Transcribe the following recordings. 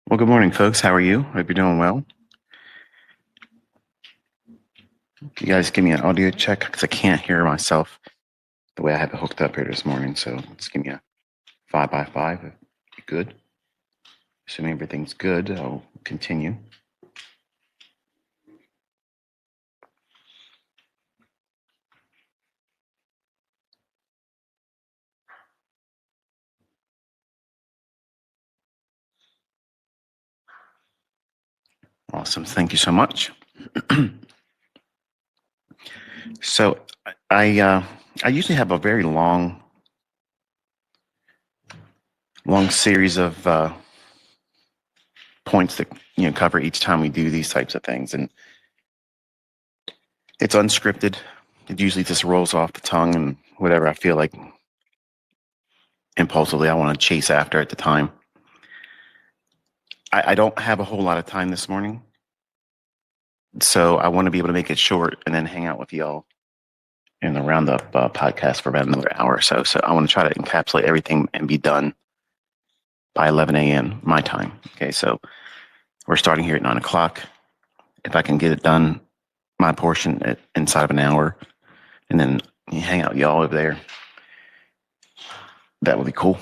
Well, good morning, folks. How are you? Hope you're doing well. Can you guys give me an audio check? Because I can't hear myself the way I have it hooked up here this morning. So let's give me a 5 by 5. Good. Assuming everything's good, I'll continue. Awesome. Thank you so much. So I usually have a very long series of points that cover each time we do these types of things, and it's unscripted. It usually just rolls off the tongue and whatever I feel like impulsively I want to chase after at the time. I don't have a whole lot of time this morning, so I want to be able to make it short and then hang out with y'all in the roundup podcast for about another hour or so. So I want to try to encapsulate everything and be done by 11 a.m. my time. Okay, so we're starting here at 9 o'clock. If I can get it done, my portion inside of an hour, and then hang out with y'all over there, that would be cool.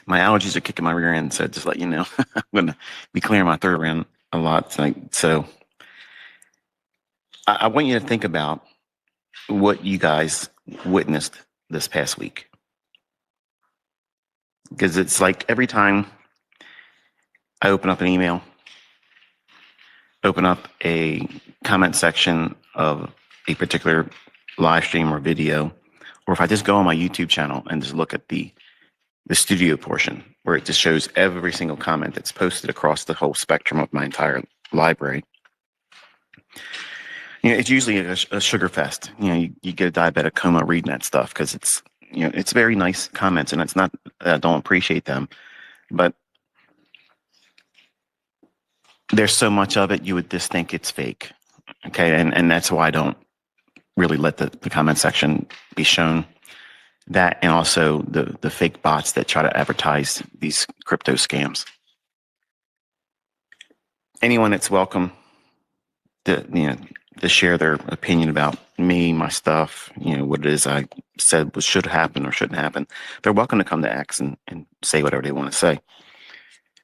My allergies are kicking my rear end, so just let you know, I'm going to be clearing my throat around a lot tonight. So I want you to think about what you guys witnessed this past week. Because it's like every time I open up an email, open up a comment section of a particular live stream or video, or if I just go on my YouTube channel and just look at the studio portion where it just shows every single comment that's posted across the whole spectrum of my entire library. It's usually a sugar fest. You get a diabetic coma reading that stuff because it's very nice comments, and it's not that I don't appreciate them, but there's so much of it you would just think it's fake. Okay, and that's why I don't really let the comment section be shown. That, and also the fake bots that try to advertise these crypto scams. Anyone that's welcome to share their opinion about me, my stuff, what it is I said should happen or shouldn't happen, they're welcome to come to X and say whatever they want to say.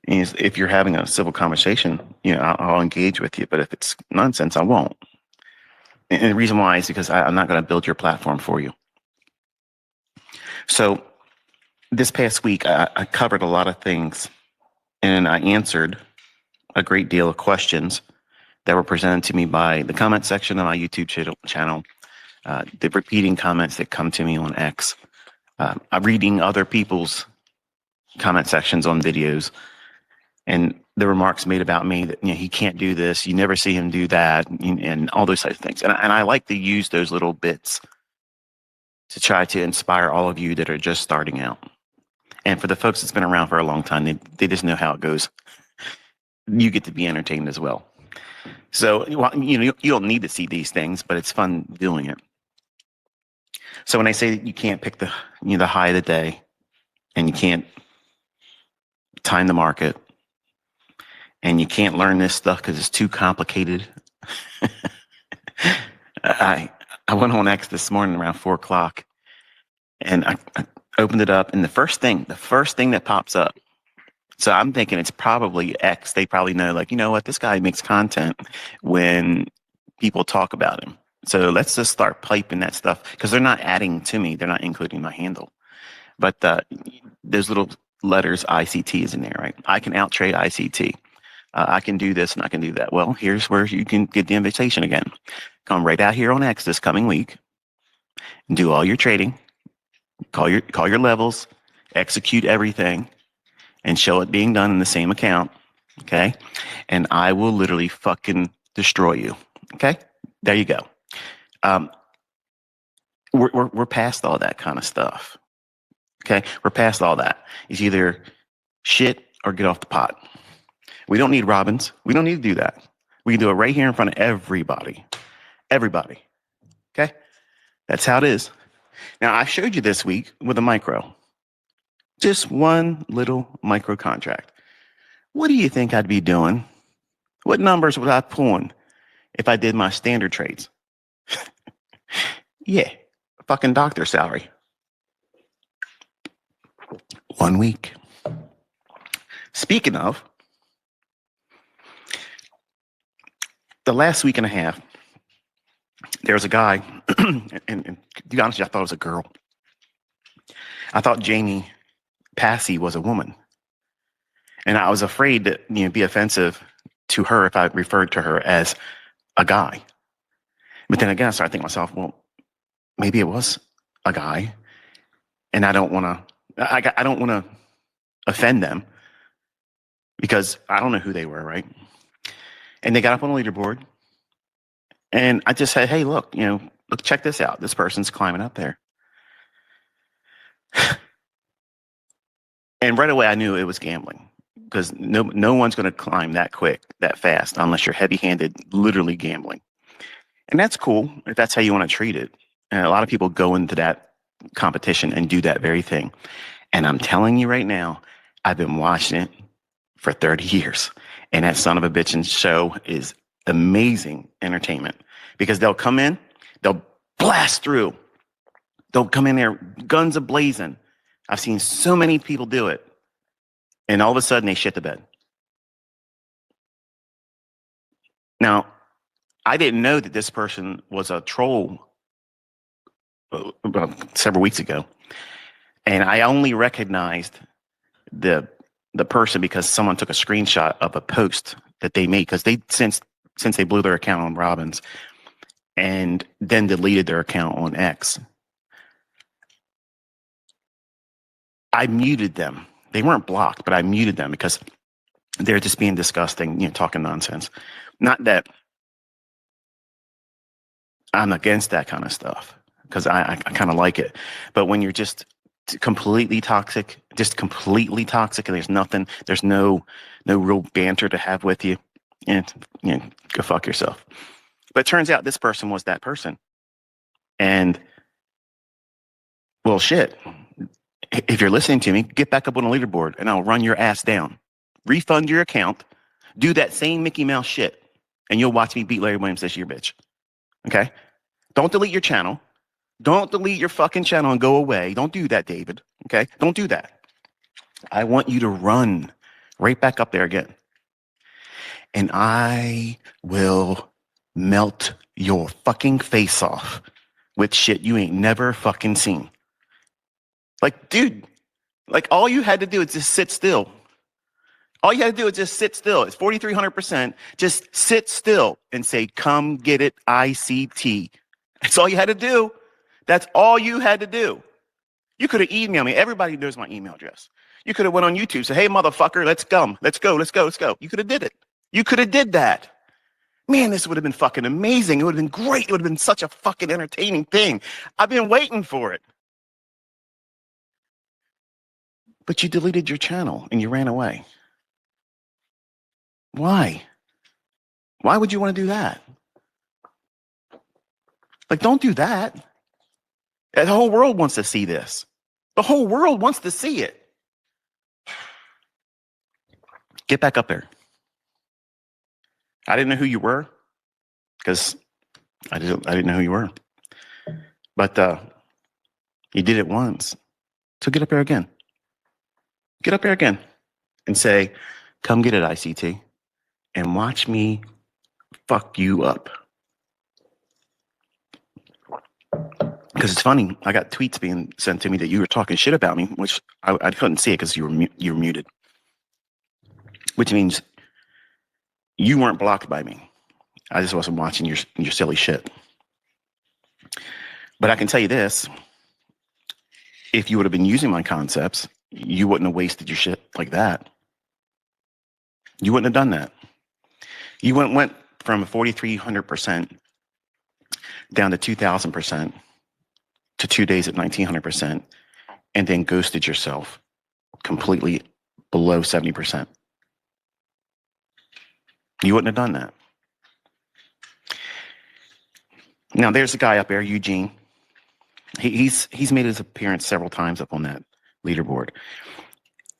And if you're having a civil conversation, I'll engage with you. But if it's nonsense, I won't. And the reason why is because I'm not going to build your platform for you. So this past week, I covered a lot of things, and I answered a great deal of questions that were presented to me by the comment section of my YouTube channel, the repeating comments that come to me on X, I'm reading other people's comment sections on videos, and the remarks made about me that he can't do this, you never see him do that, and all those types of things. And I like to use those little bits to try to inspire all of you that are just starting out. And for the folks that's been around for a long time, they just know how it goes. You get to be entertained as well. So, you don't need to see these things, but it's fun doing it. So when I say that you can't pick the high of the day, and you can't time the market, and you can't learn this stuff because it's too complicated, I went on X this morning around 4 o'clock, and I opened it up, and the first thing that pops up. So I'm thinking it's probably X. They probably know, like, what, this guy makes content when people talk about him. So let's just start piping that stuff, because they're not adding to me. They're not including my handle. But those little letters, ICT, is in there, right? I can out trade ICT. I can do this and I can do that. Well, here's where you can get the invitation again. Come right out here on X this coming week, and do all your trading, call your levels, execute everything, and show it being done in the same account, okay? And I will literally fucking destroy you, okay? There you go. We're past all that kind of stuff, okay? We're past all that. It's either shit or get off the pot. We don't need Robins. We don't need to do that. We can do it right here in front of everybody. Everybody, okay? That's how it is. Now, I showed you this week with a micro. Just one little micro contract. What do you think I'd be doing? What numbers would I pulling if I did my standard trades? Yeah, fucking doctor salary. 1 week. Speaking of, the last week and a half, there was a guy, and to be honest, I thought it was a girl. I thought Jamie Passy was a woman, and I was afraid to be offensive to her if I referred to her as a guy. But then again, I started thinking to myself, well, maybe it was a guy, and I don't want to offend them because I don't know who they were, right? And they got up on the leaderboard, and I just said, hey, look, check this out. This person's climbing up there. And right away, I knew it was gambling because no one's going to climb that quick, that fast, unless you're heavy-handed, literally gambling. And that's cool if that's how you want to treat it. And a lot of people go into that competition and do that very thing. And I'm telling you right now, I've been watching it for 30 years. And that son of a bitchin' show is amazing entertainment because they'll come in, they'll blast through. They'll come in there, guns a-blazing. I've seen so many people do it. And all of a sudden, they shit the bed. Now, I didn't know that this person was a troll several weeks ago. And I only recognized the person because someone took a screenshot of a post that they made because they since they blew their account on Robbins and then deleted their account on X. I muted them. They weren't blocked, but I muted them because they're just being disgusting, talking nonsense. Not that I'm against that kind of stuff because I kind of like it. But when you're just completely toxic, and there's no real banter to have with you, and go fuck yourself. But it turns out this person was that person. And well, shit. If you're listening to me, get back up on the leaderboard and I'll run your ass down. Refund your account. Do that same Mickey Mouse shit. And you'll watch me beat Larry Williams this year, bitch. Okay? Don't delete your channel. Don't delete your fucking channel and go away. Don't do that, David. Okay? Don't do that. I want you to run right back up there again. And I will melt your fucking face off with shit you ain't never fucking seen. Like, dude, all you had to do is just sit still. All you had to do is just sit still. It's 4,300%. Just sit still and say, come get it, ICT. That's all you had to do. That's all you had to do. You could have emailed me. Everybody knows my email address. You could have went on YouTube and said, hey, motherfucker, let's go. You could have did it. You could have did that. Man, this would have been fucking amazing. It would have been great. It would have been such a fucking entertaining thing. I've been waiting for it. But you deleted your channel and you ran away. Why? Why would you want to do that? Don't do that. The whole world wants to see this. The whole world wants to see it. Get back up there. I didn't know who you were because I didn't know who you were. But you did it once. So get up there again. Get up there again and say, come get it, ICT, and watch me fuck you up. Because it's funny, I got tweets being sent to me that you were talking shit about me, which I couldn't see it because you were muted. Which means you weren't blocked by me. I just wasn't watching your silly shit. But I can tell you this, if you would have been using my concepts, you wouldn't have wasted your shit like that. You wouldn't have done that. You went from 4,300% down to 2,000% to 2 days at 1,900% and then ghosted yourself completely below 70%. You wouldn't have done that. Now there's a guy up there, Eugene. He's made his appearance several times up on that leaderboard.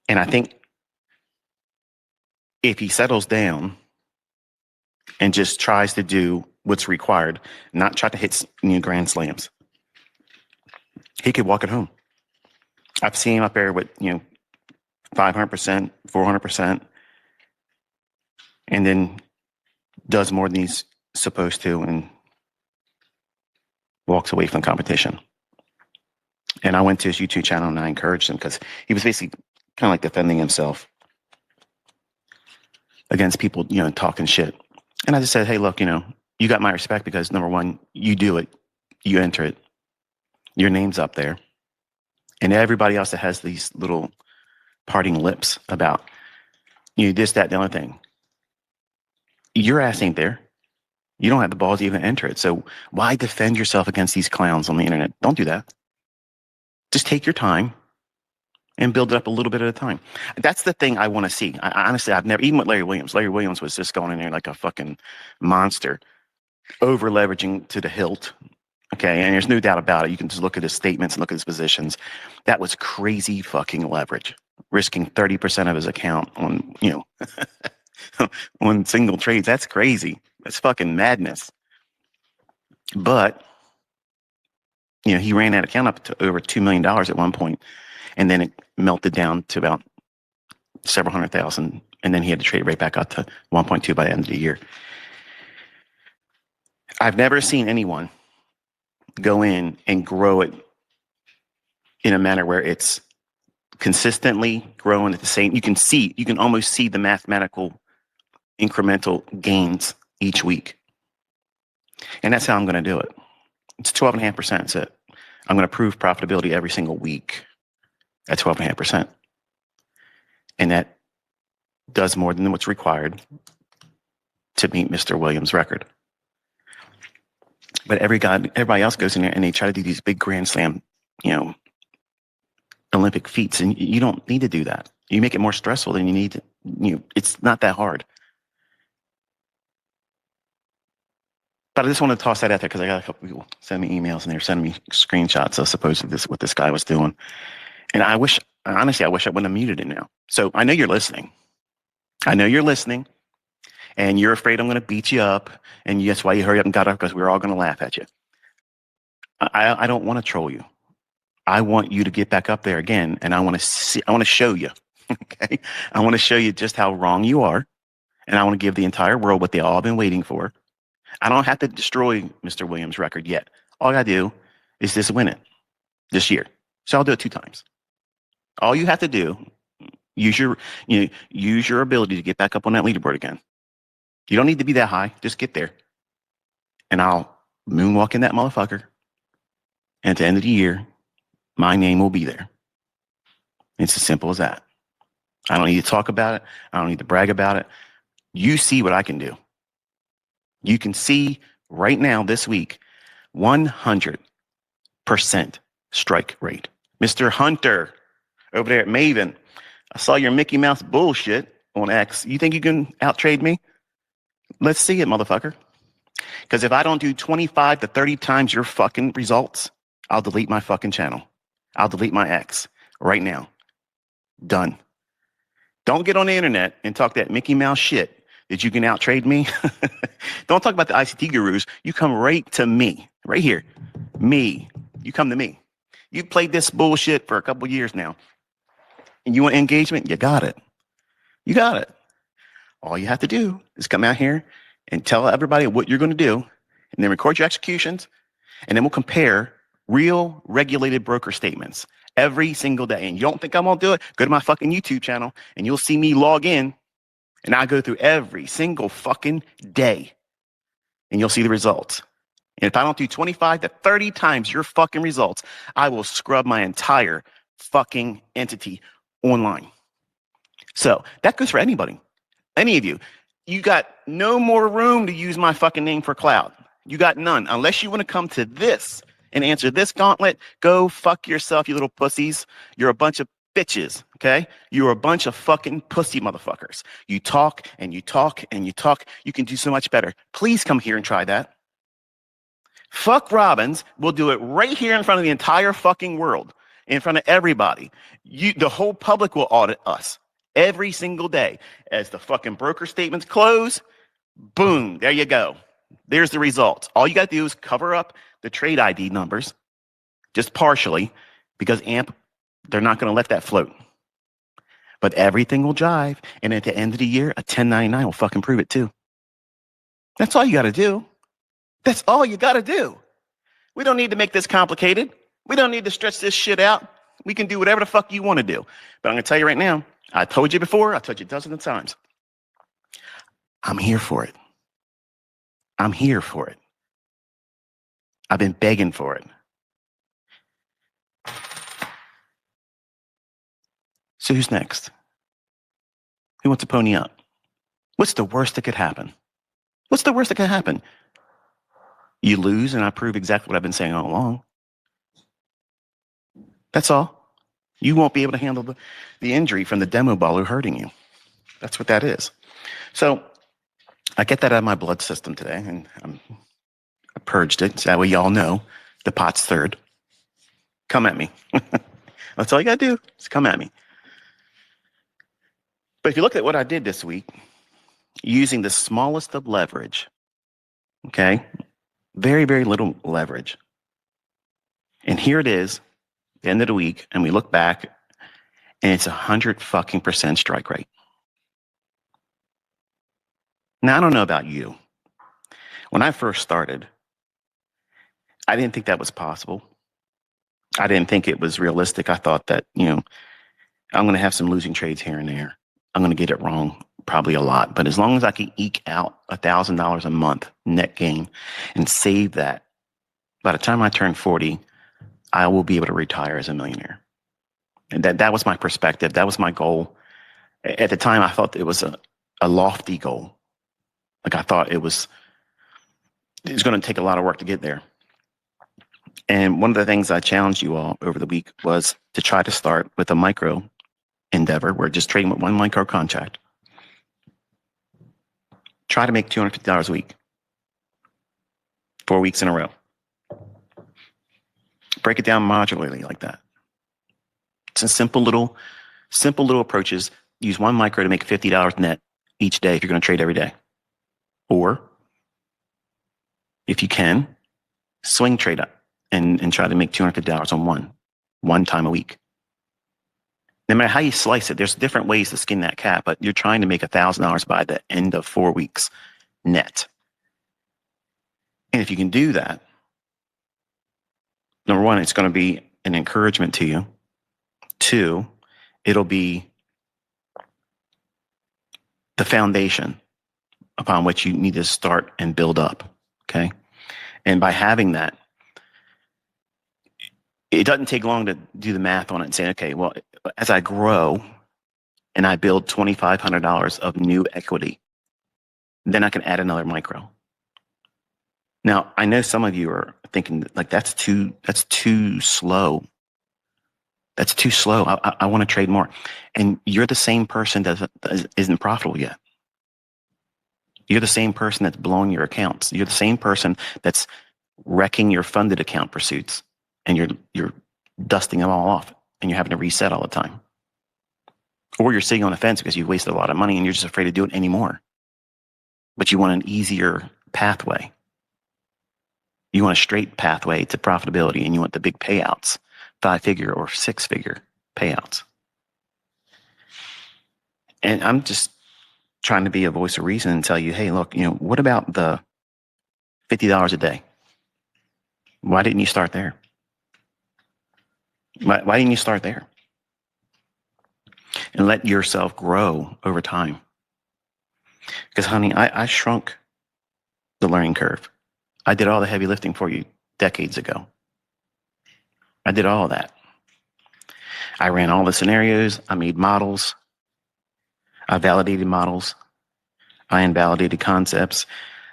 And I think if he settles down and just tries to do what's required, not try to hit grand slams, he could walk it home. I've seen him up there with 500%, 400%, and then does more than he's supposed to and walks away from the competition. And I went to his YouTube channel and I encouraged him because he was basically kind of like defending himself against people, talking shit. And I just said, hey, look, you got my respect because number one, you do it, you enter it, your name's up there. And everybody else that has these little parting lips about, this, that, the other thing, your ass ain't there. You don't have the balls to even enter it. So why defend yourself against these clowns on the internet? Don't do that. Just take your time and build it up a little bit at a time. That's the thing I want to see. Honestly, I've never, even with Larry Williams was just going in there like a fucking monster, over leveraging to the hilt. Okay. And there's no doubt about it. You can just look at his statements and look at his positions. That was crazy fucking leverage, risking 30% of his account on, on single trades. That's crazy. That's fucking madness. But, he ran that account up to over $2 million at one point, and then it melted down to about several hundred thousand, and then he had to trade right back up to 1.2 by the end of the year. I've never seen anyone go in and grow it in a manner where it's consistently growing at the same. You can almost see the mathematical incremental gains each week. And that's how I'm going to do it. It's 12.5%. That's it. I'm going to prove profitability every single week at 12.5%. And that does more than what's required to meet Mr. Williams' record. But everybody else goes in there and they try to do these big Grand Slam, Olympic feats. And you don't need to do that. You make it more stressful than you need to. It's not that hard. But I just want to toss that out there because I got a couple people send me emails and they're sending me screenshots of supposedly what this guy was doing. And I wish I wouldn't have muted it now. So I know you're listening. And you're afraid I'm going to beat you up. And that's why you hurry up and got up because we're all going to laugh at you. I don't want to troll you. I want you to get back up there again. And I want to show you. Okay. I want to show you just how wrong you are. And I want to give the entire world what they all been waiting for. I don't have to destroy Mr. Williams' record yet. All I got to do is just win it this year. So I'll do it 2 times. All you have to do, use your ability to get back up on that leaderboard again. You don't need to be that high. Just get there. And I'll moonwalk in that motherfucker. And at the end of the year, my name will be there. It's as simple as that. I don't need to talk about it. I don't need to brag about it. You see what I can do. You can see right now this week, 100% strike rate. Mr. Hunter over there at Maven, I saw your Mickey Mouse bullshit on X. You think you can outtrade me? Let's see it, motherfucker. Because if I don't do 25 to 30 times your fucking results, I'll delete my fucking channel. I'll delete my X right now. Done. Don't get on the internet and talk that Mickey Mouse shit that you can outtrade me. Don't talk about the ICT gurus. You come right to me, right here. Me. You come to me. You played this bullshit for a couple years now. And you want engagement? You got it. You got it. All you have to do is come out here and tell everybody what you're going to do, and then record your executions, and then we'll compare real regulated broker statements every single day. And you don't think I'm going to do it? Go to my fucking YouTube channel, and you'll see me log in, and I go through every single fucking day, and you'll see the results. And if I don't do 25 to 30 times your fucking results, I will scrub my entire fucking entity online. So that goes for anybody. Any of you. You got no more room to use my fucking name for cloud. You got none. Unless you want to come to this and answer this gauntlet, go fuck yourself, you little pussies. You're a bunch of bitches, okay? You're a bunch of fucking pussy motherfuckers. You talk and you talk and you talk. You can do so much better. Please come here and try that. Fuck Robbins. We'll do it right here in front of the entire fucking world. in front of everybody. The whole public will audit us every single day. As the fucking broker statements close, boom, there you go. There's the results. All you got to do is cover up the trade ID numbers, just partially, because AMP, they're not going to let that float. But everything will jive, and at the end of the year, a 1099 will fucking prove it too. That's all you got to do. That's all you got to do. We don't need to make this complicated. We don't need to stretch this shit out. We can do whatever the fuck you want to do. But I'm going to tell you right now, I told you before, I told you dozens of times, I'm here for it. I'm here for it. I've been begging for it. So who's next? Who wants to pony up? What's the worst that could happen? What's the worst that could happen? You lose and I prove exactly what I've been saying all along. That's all. You won't be able to handle the injury from the demo baller hurting you. That's what that is. So I get that out of my blood system today, and I purged it. So that way y'all know the pot's third. Come at me. That's all you got to do is come at me. But if you look at what I did this week, using the smallest of leverage, okay, very, very little leverage. And here it is, the end of the week, and we look back, and it's 100% strike rate. Now, I don't know about you. When I first started, I didn't think that was possible. I didn't think it was realistic. I thought that, I'm going to have some losing trades here and there. I'm going to get it wrong probably a lot. But as long as I can eke out $1,000 a month net gain and save that, by the time I turn 40, I will be able to retire as a millionaire. And that was my perspective. That was my goal. At the time, I thought it was a lofty goal. Like I thought it was going to take a lot of work to get there. And one of the things I challenged you all over the week was to try to start with a micro endeavor. We're just trading with one micro contract. Try to make $250 a week, 4 weeks in a row. Break it down modularly like that. It's a simple little approaches. Use one micro to make $50 net each day if you're going to trade every day. Or if you can, swing trade up and try to make $250 on one time a week. No matter how you slice it, there's different ways to skin that cat, but you're trying to make $1,000 by the end of 4 weeks net. And if you can do that, number one, it's going to be an encouragement to you. 2, it'll be the foundation upon which you need to start and build up. Okay. And by having that, it doesn't take long to do the math on it and say, okay, well, as I grow and I build $2,500 of new equity, then I can add another micro. Now, I know some of you are thinking like that's too slow. That's too slow. I want to trade more. And you're the same person that isn't profitable yet. You're the same person that's blowing your accounts. You're the same person that's wrecking your funded account pursuits, and you're dusting them all off, and you're having to reset all the time. Or you're sitting on the fence because you've wasted a lot of money and you're just afraid to do it anymore. But you want an easier pathway. You want a straight pathway to profitability, and you want the big payouts, 5-figure or 6-figure payouts. And I'm just trying to be a voice of reason and tell you, hey, look, what about the $50 a day? Why didn't you start there? Why didn't you start there? And let yourself grow over time. Because, honey, I shrunk the learning curve. I did all the heavy lifting for you decades ago. I did all of that. I ran all the scenarios. I made models. I validated models. I invalidated concepts.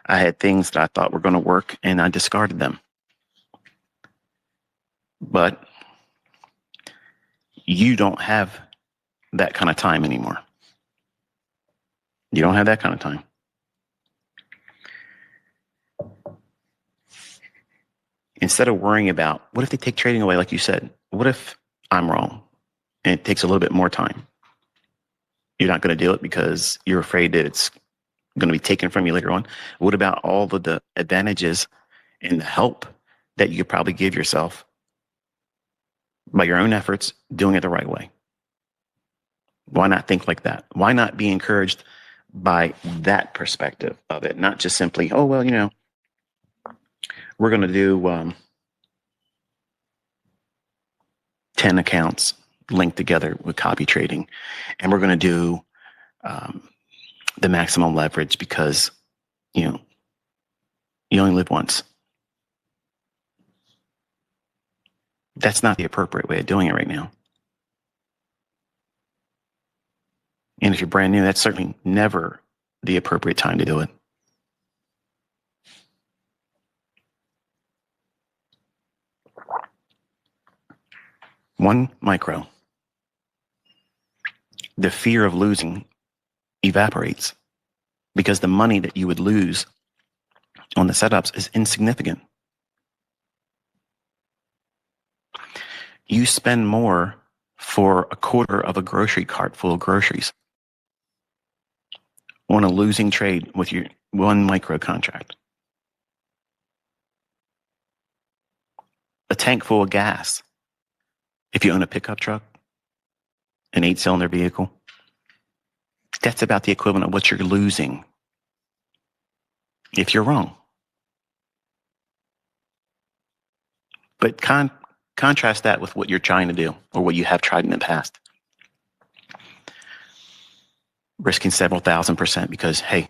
I had things that I thought were going to work, and I discarded them. But you don't have that kind of time anymore. You don't have that kind of time. Instead of worrying about, what if they take trading away, like you said? What if I'm wrong. And it takes a little bit more time. You're not going to do it because you're afraid that it's going to be taken from you later on. What about all of the advantages and the help that you could probably give yourself by your own efforts, doing it the right way? Why not think like that? Why not be encouraged by that perspective of it? Not just simply, oh, well, we're going to do 10 accounts linked together with copy trading, and we're going to do the maximum leverage because, you only live once. That's not the appropriate way of doing it right now. And if you're brand new, that's certainly never the appropriate time to do it. One micro. The fear of losing evaporates because the money that you would lose on the setups is insignificant. You spend more for a quarter of a grocery cart full of groceries on a losing trade with your one micro contract. A tank full of gas, if you own a pickup truck, an 8-cylinder vehicle, that's about the equivalent of what you're losing if you're wrong. But contrast that with what you're trying to do or what you have tried in the past. Risking several thousand% because, hey,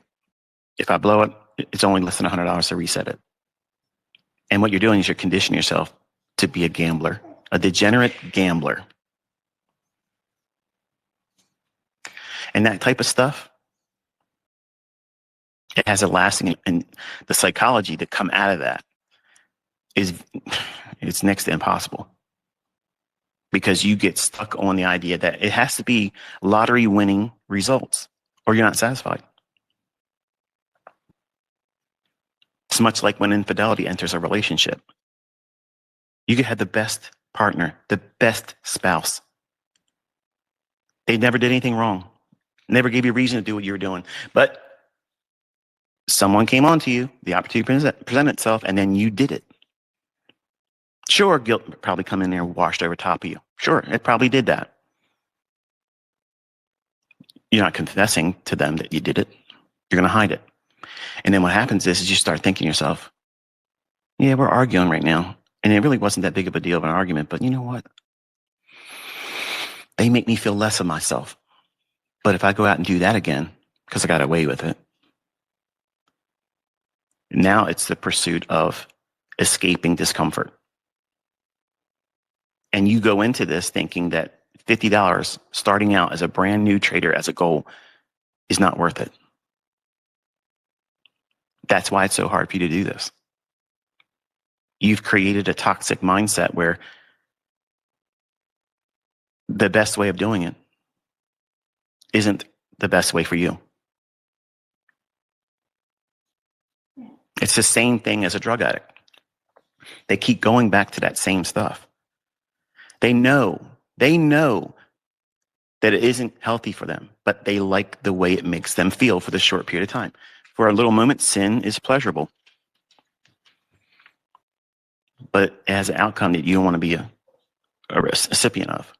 if I blow it, it's only less than $100 to reset it. And what you're doing is you're conditioning yourself to be a gambler, a degenerate gambler. And that type of stuff, it has a lasting, and the psychology to come out of that it's next to impossible. Because you get stuck on the idea that it has to be lottery winning results or you're not satisfied. It's much like when infidelity enters a relationship. You could have the best partner, the best spouse. They never did anything wrong, never gave you a reason to do what you were doing. But someone came onto you, the opportunity presented itself, and then you did it. Sure, guilt would probably come in there and washed over top of you. Sure, it probably did that. You're not confessing to them that you did it. You're going to hide it. And then what happens is you start thinking to yourself, yeah, we're arguing right now. And it really wasn't that big of a deal of an argument, but you know what? They make me feel less of myself. But if I go out and do that again, because I got away with it, now it's the pursuit of escaping discomfort. And you go into this thinking that $50 starting out as a brand new trader as a goal is not worth it. That's why it's so hard for you to do this. You've created a toxic mindset where the best way of doing it isn't the best way for you. It's the same thing as a drug addict. They keep going back to that same stuff. They know that it isn't healthy for them, but they like the way it makes them feel for the short period of time. For a little moment, sin is pleasurable, but it has an outcome that you don't want to be a recipient of.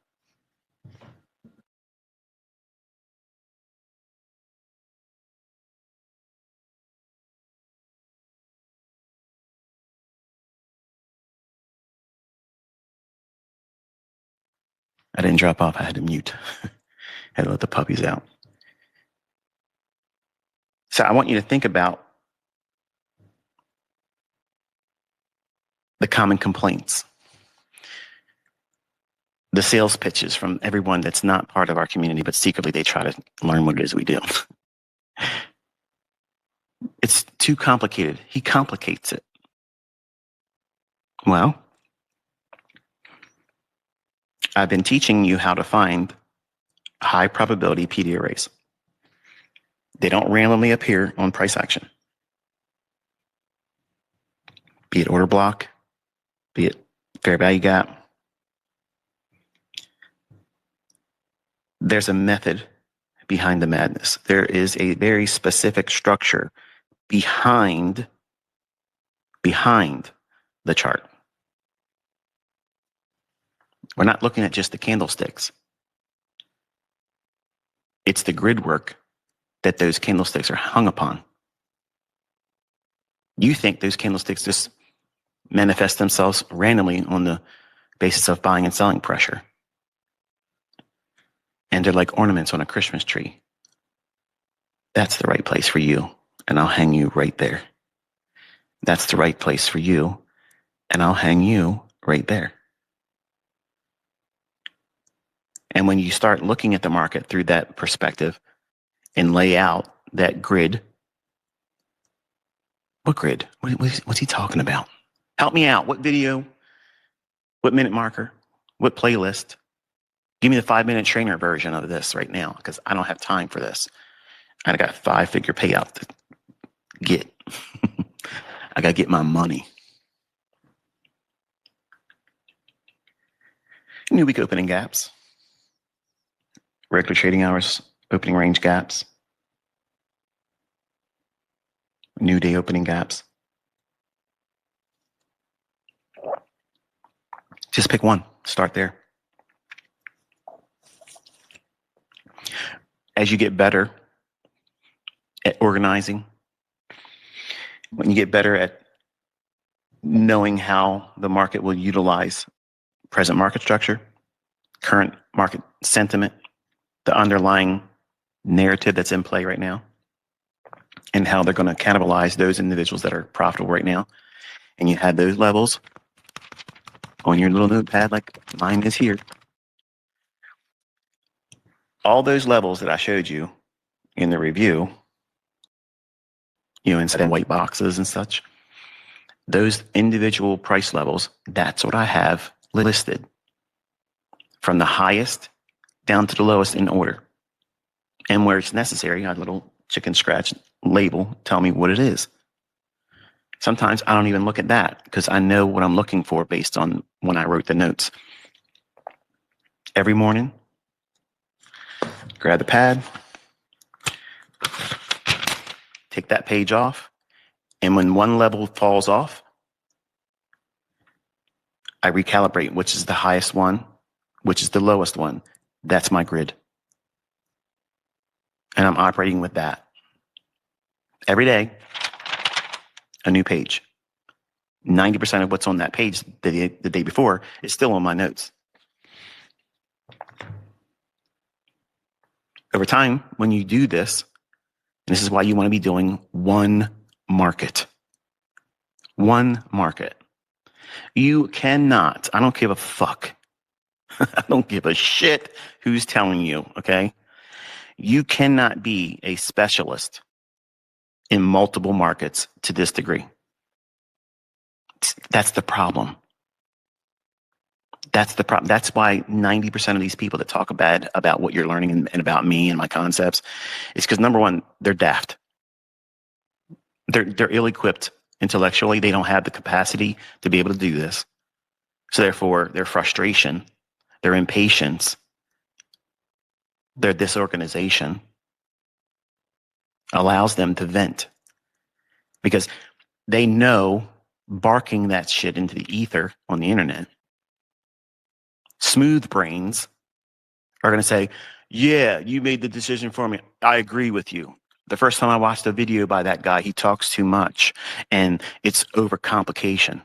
I didn't drop off. I had to mute. Had to let the puppies out. So I want you to think about the common complaints, the sales pitches from everyone that's not part of our community, but secretly they try to learn what it is we do. It's too complicated. He complicates it. Well, I've been teaching you how to find high probability PD arrays. They don't randomly appear on price action. Be it order block, be it fair value gap, There's a method behind the madness. There is a very specific structure behind the chart. We're not looking at just the candlesticks. It's the grid work that those candlesticks are hung upon. You think those candlesticks just manifest themselves randomly on the basis of buying and selling pressure. And they're like ornaments on a Christmas tree. That's the right place for you, and I'll hang you right there. That's the right place for you, and I'll hang you right there. And when you start looking at the market through that perspective and lay out that grid, what grid? What's he talking about? Help me out. What video? What minute marker? What playlist? Give me the 5-minute trainer version of this right now, because I don't have time for this. I got a 5-figure payout to get. I got to get my money. New week opening gaps. Regular trading hours, opening range gaps. New day opening gaps. Just pick one. Start there. As you get better at organizing, when you get better at knowing how the market will utilize present market structure, current market sentiment, the underlying narrative that's in play right now, and how they're going to cannibalize those individuals that are profitable right now, and you had those levels on your little notepad like mine is here. All those levels that I showed you in the review, instead of white boxes and such, those individual price levels, that's what I have listed from the highest down to the lowest in order. And where it's necessary, I have a little chicken scratch label, tell me what it is. Sometimes I don't even look at that because I know what I'm looking for based on when I wrote the notes. Every morning, grab the pad, take that page off, and when one level falls off, I recalibrate which is the highest one, which is the lowest one. That's my grid. And I'm operating with that. Every day, a new page. 90% of what's on that page the day before is still on my notes. Over time, when you do this, and this is why you want to be doing one market. One market. You cannot, I don't give a fuck. I don't give a shit who's telling you, okay? You cannot be a specialist in multiple markets to this degree. That's the problem. That's the problem. That's why 90% of these people that talk bad about what you're learning and about me and my concepts is because, number one, they're daft. They're ill-equipped intellectually. They don't have the capacity to be able to do this. So therefore, their frustration, their impatience, their disorganization allows them to vent because they know barking that shit into the ether on the internet. Smooth brains are going to say, yeah, you made the decision for me. I agree with you. The first time I watched a video by that guy, he talks too much and it's overcomplication.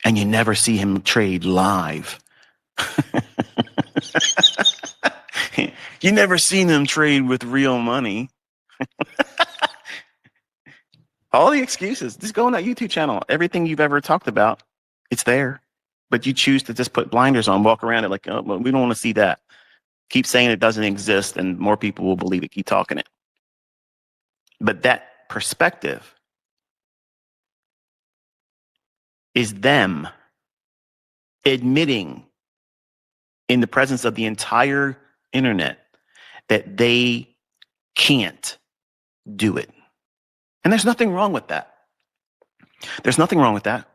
And you never see him trade live. You never seen him trade with real money. All the excuses. Just go on that YouTube channel. Everything you've ever talked about, it's there. But you choose to just put blinders on, walk around it like, oh, well, we don't want to see that. Keep saying it doesn't exist and more people will believe it. Keep talking it. But that perspective is them admitting in the presence of the entire internet that they can't do it. And there's nothing wrong with that. There's nothing wrong with that.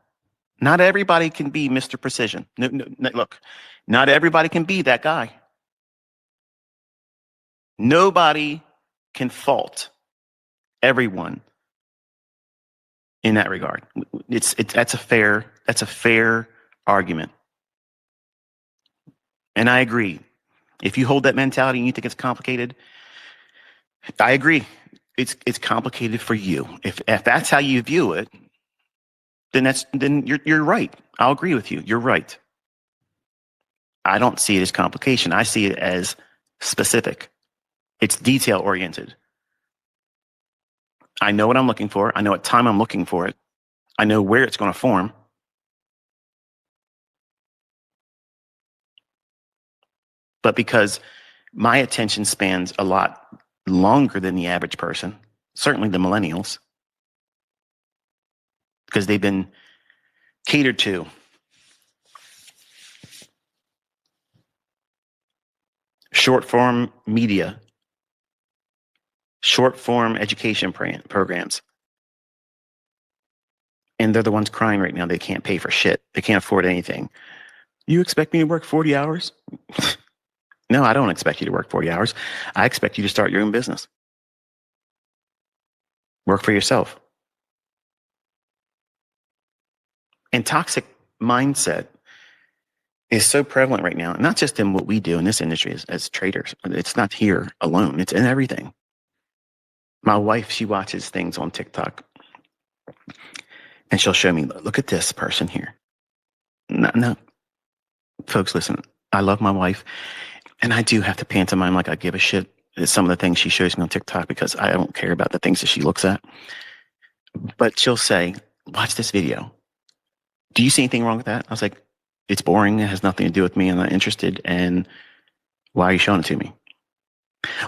Not everybody can be Mr. Precision. No, look, not everybody can be that guy. Nobody can fault everyone in that regard. That's a fair argument. And I agree. If you hold that mentality and you think it's complicated, I agree. It's complicated for you. If that's how you view it, then you're right. I'll agree with you. You're right. I don't see it as complication. I see it as specific. It's detail oriented. I know what I'm looking for. I know what time I'm looking for it. I know where it's going to form. But because my attention spans a lot longer than the average person, certainly the millennials, because they've been catered to. Short form media, short form education programs. And they're the ones crying right now. They can't pay for shit. They can't afford anything. You expect me to work 40 hours? No, I don't expect you to work 40 hours. I expect you to start your own business. Work for yourself. And toxic mindset is so prevalent right now, not just in what we do in this industry as traders. It's not here alone. It's in everything. My wife, she watches things on TikTok and she'll show me, look at this person here. No, folks, listen, I love my wife and I do have to pantomime like I give a shit at some of the things she shows me on TikTok because I don't care about the things that she looks at. But she'll say, watch this video. Do you see anything wrong with that? I was like, it's boring. It has nothing to do with me. I'm not interested. And why are you showing it to me?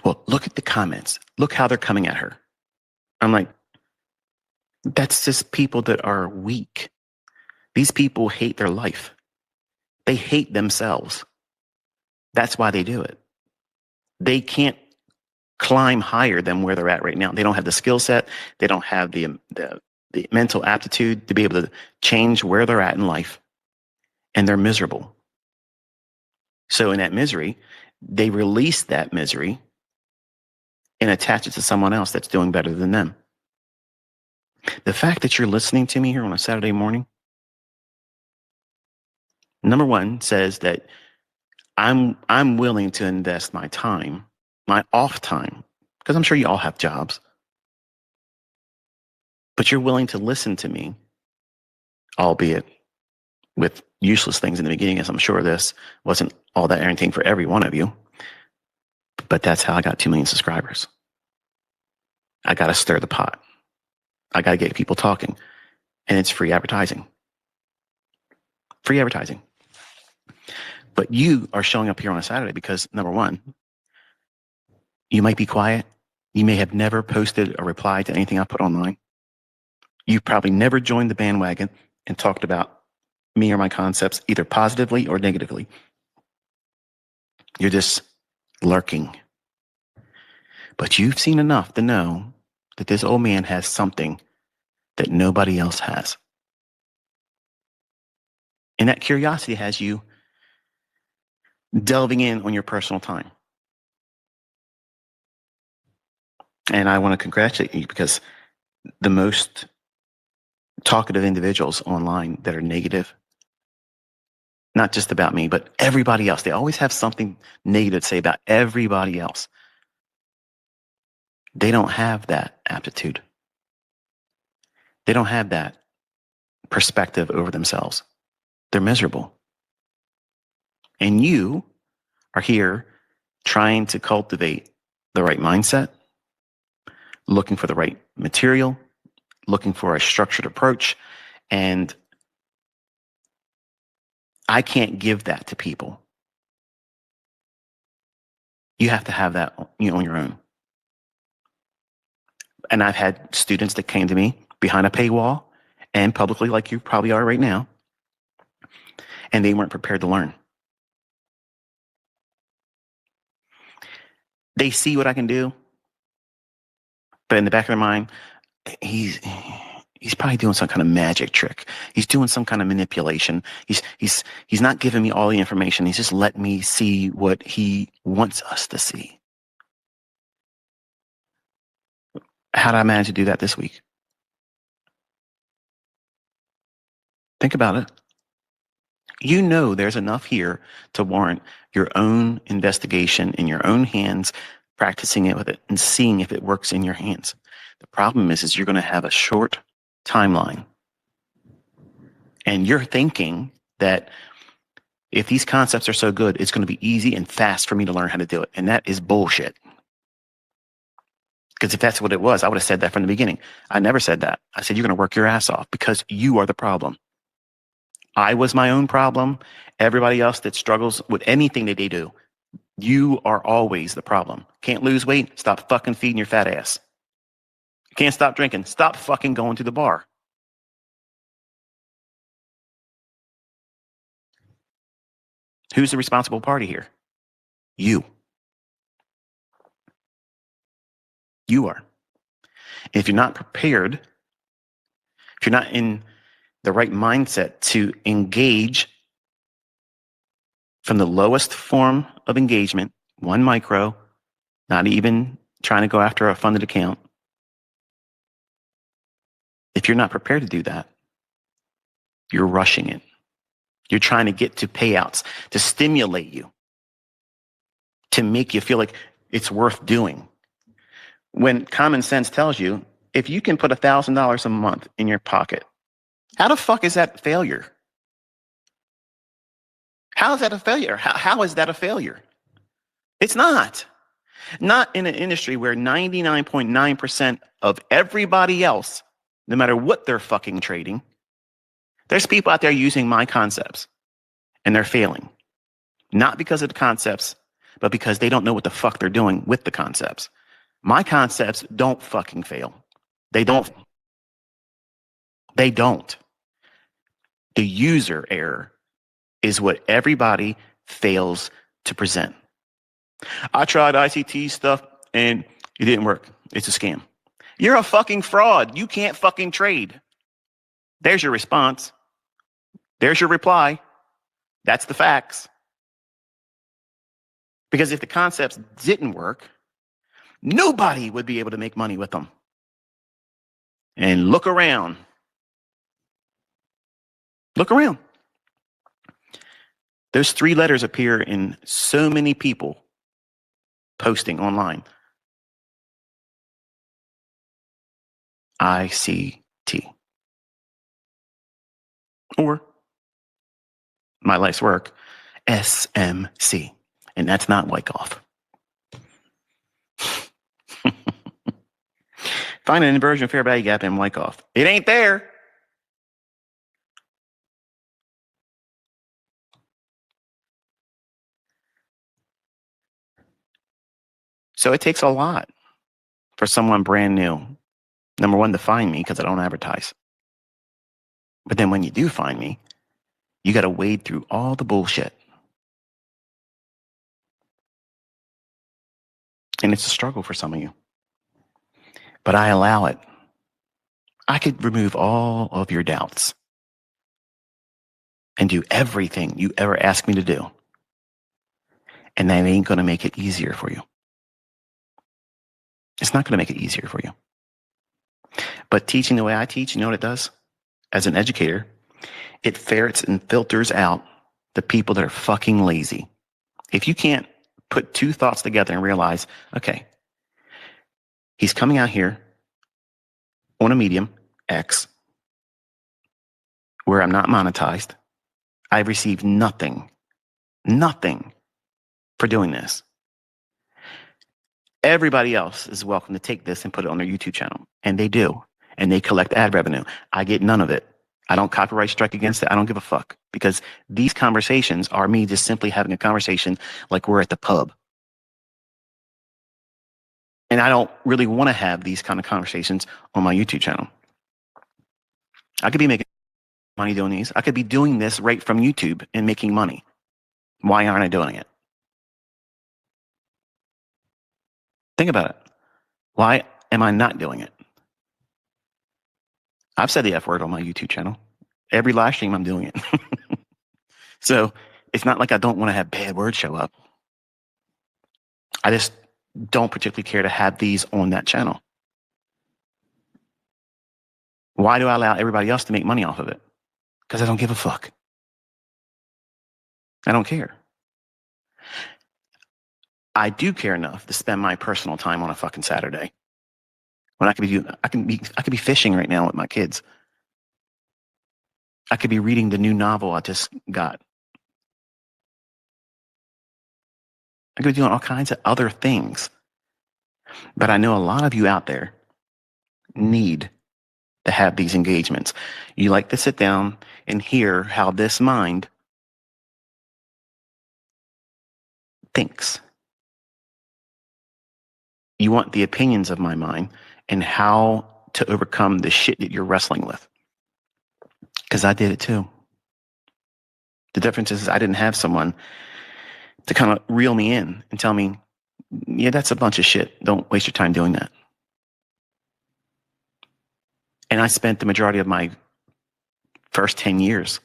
Well, look at the comments. Look how they're coming at her. I'm like, that's just people that are weak. These people hate their life. They hate themselves. That's why they do it. They can't climb higher than where they're at right now. They don't have the skill set. They don't have the mental aptitude to be able to change where they're at in life. And they're miserable. So in that misery, they release that misery and attach it to someone else that's doing better than them. The fact that you're listening to me here on a Saturday morning, number one, says that I'm willing to invest my time, my off time, because I'm sure you all have jobs, but you're willing to listen to me, albeit with useless things in the beginning, as I'm sure this wasn't all that entertaining for every one of you. But that's how I got 2 million subscribers. I got to stir the pot. I got to get people talking. And it's free advertising. Free advertising. But you are showing up here on a Saturday because, number one, you might be quiet. You may have never posted or replied to anything I put online. You've probably never joined the bandwagon and talked about me or my concepts, either positively or negatively. You're just lurking. But you've seen enough to know that this old man has something that nobody else has. And that curiosity has you delving in on your personal time. And I want to congratulate you because the most talkative individuals online that are negative, not just about me, but everybody else, they always have something negative to say about everybody else. They don't have that aptitude. They don't have that perspective over themselves. They're miserable. And you are here trying to cultivate the right mindset, looking for the right material, looking for a structured approach. And I can't give that to people. You have to have that on your own. And I've had students that came to me behind a paywall and publicly, like you probably are right now, and they weren't prepared to learn. They see what I can do, but in the back of their mind, he's probably doing some kind of magic trick. He's doing some kind of manipulation. He's not giving me all the information. He's just letting me see what he wants us to see. How did I manage to do that this week? Think about it. You know there's enough here to warrant your own investigation in your own hands, practicing it with it and seeing if it works in your hands. The problem is you're going to have a short timeline. And you're thinking that if these concepts are so good, it's going to be easy and fast for me to learn how to do it. And that is bullshit. Because if that's what it was, I would have said that from the beginning. I never said that. I said, you're going to work your ass off because you are the problem. I was my own problem. Everybody else that struggles with anything that they do, you are always the problem. Can't lose weight? Stop fucking feeding your fat ass. Can't stop drinking? Stop fucking going to the bar. Who's the responsible party here? You. You are. If you're not prepared, if you're not in the right mindset to engage from the lowest form of engagement, 1 micro, not even trying to go after a funded account. If you're not prepared to do that, you're rushing it. You're trying to get to payouts to stimulate you, to make you feel like it's worth doing. When common sense tells you, if you can put $1,000 a month in your pocket, how the fuck is that failure? How is that a failure? How is that a failure? It's not. Not in an industry where 99.9% of everybody else, no matter what they're fucking trading, there's people out there using my concepts and they're failing. Not because of the concepts, but because they don't know what the fuck they're doing with the concepts. My concepts don't fucking fail. They don't. They don't. The user error is what everybody fails to present. I tried ICT stuff and it didn't work. It's a scam. You're a fucking fraud. You can't fucking trade. There's your response. There's your reply. That's the facts. Because if the concepts didn't work, nobody would be able to make money with them. And look around. Look around. Those 3 letters appear in so many people posting online. ICT. Or my life's work, SMC. And that's not Wyckoff. Find an inversion fair value gap in Wyckoff. It ain't there. So it takes a lot for someone brand new. Number one, to find me because I don't advertise. But then when you do find me, you got to wade through all the bullshit. And it's a struggle for some of you. But I allow it. I could remove all of your doubts and do everything you ever ask me to do. And that ain't going to make it easier for you. It's not going to make it easier for you. But teaching the way I teach, you know what it does? As an educator, it ferrets and filters out the people that are fucking lazy. If you can't put 2 thoughts together and realize, okay, he's coming out here on a medium, X, where I'm not monetized. I've received nothing for doing this. Everybody else is welcome to take this and put it on their YouTube channel. And they do. And they collect ad revenue. I get none of it. I don't copyright strike against it. I don't give a fuck. Because these conversations are me just simply having a conversation like we're at the pub. And I don't really want to have these kind of conversations on my YouTube channel. I could be making money doing these. I could be doing this right from YouTube and making money. Why aren't I doing it? Think about it. Why am I not doing it? I've said the F word on my YouTube channel. Every live stream, I'm doing it. So it's not like I don't want to have bad words show up. I just don't particularly care to have these on that channel. Why do I allow everybody else to make money off of it? Because I don't give a fuck. I don't care. I do care enough to spend my personal time on a fucking Saturday when I could be fishing right now with my kids. I could be reading the new novel I just got. I could be doing all kinds of other things. But I know a lot of you out there need to have these engagements. You like to sit down and hear how this mind thinks. You want the opinions of my mind and how to overcome the shit that you're wrestling with. Because I did it too. The difference is I didn't have someone to kind of reel me in and tell me, yeah, that's a bunch of shit. Don't waste your time doing that. And I spent the majority of my first 10 years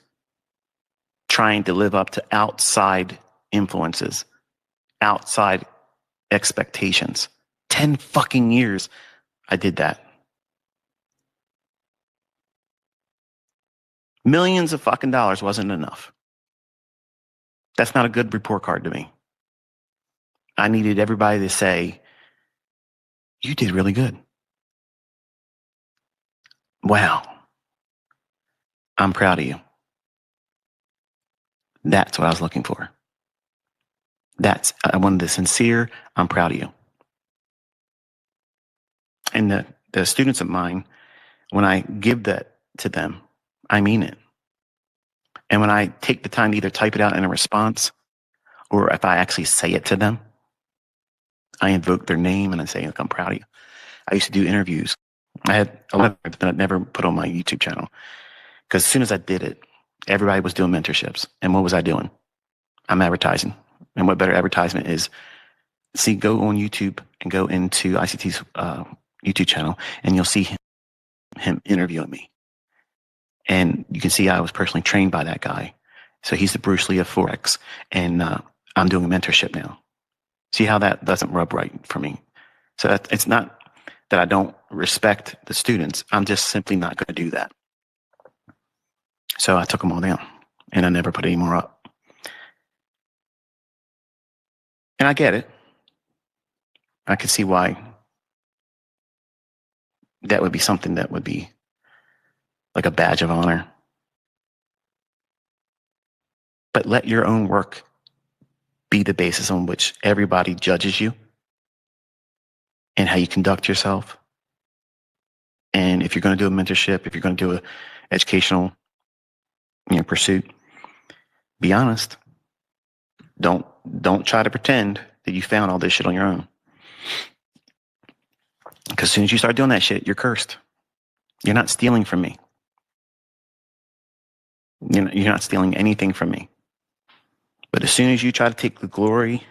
trying to live up to outside influences, outside expectations. 10 fucking years I did that. Millions of fucking dollars wasn't enough. That's not a good report card to me. I needed everybody to say, you did really good. Wow. I'm proud of you. That's what I was looking for. I wanted the sincere, I'm proud of you. And the students of mine, when I give that to them, I mean it. And when I take the time to either type it out in a response or if I actually say it to them, I invoke their name and I say, look, I'm proud of you. I used to do interviews. I had a lot that I'd never put on my YouTube channel because as soon as I did it, everybody was doing mentorships. And what was I doing? I'm advertising. And what better advertisement is, go on YouTube and go into ICT's YouTube channel and you'll see him interviewing me. And you can see I was personally trained by that guy. So he's the Bruce Lee of Forex. And I'm doing a mentorship now. See how that doesn't rub right for me. So it's not that I don't respect the students. I'm just simply not going to do that. So I took them all down and I never put any more up. And I get it. I could see why that would be something that would be like a badge of honor. But let your own work be the basis on which everybody judges you and how you conduct yourself. And if you're going to do a mentorship, if you're going to do an educational pursuit, be honest. Don't try to pretend that you found all this shit on your own. Because as soon as you start doing that shit, you're cursed. You're not stealing from me. You're not stealing anything from me. But as soon as you try to take the glory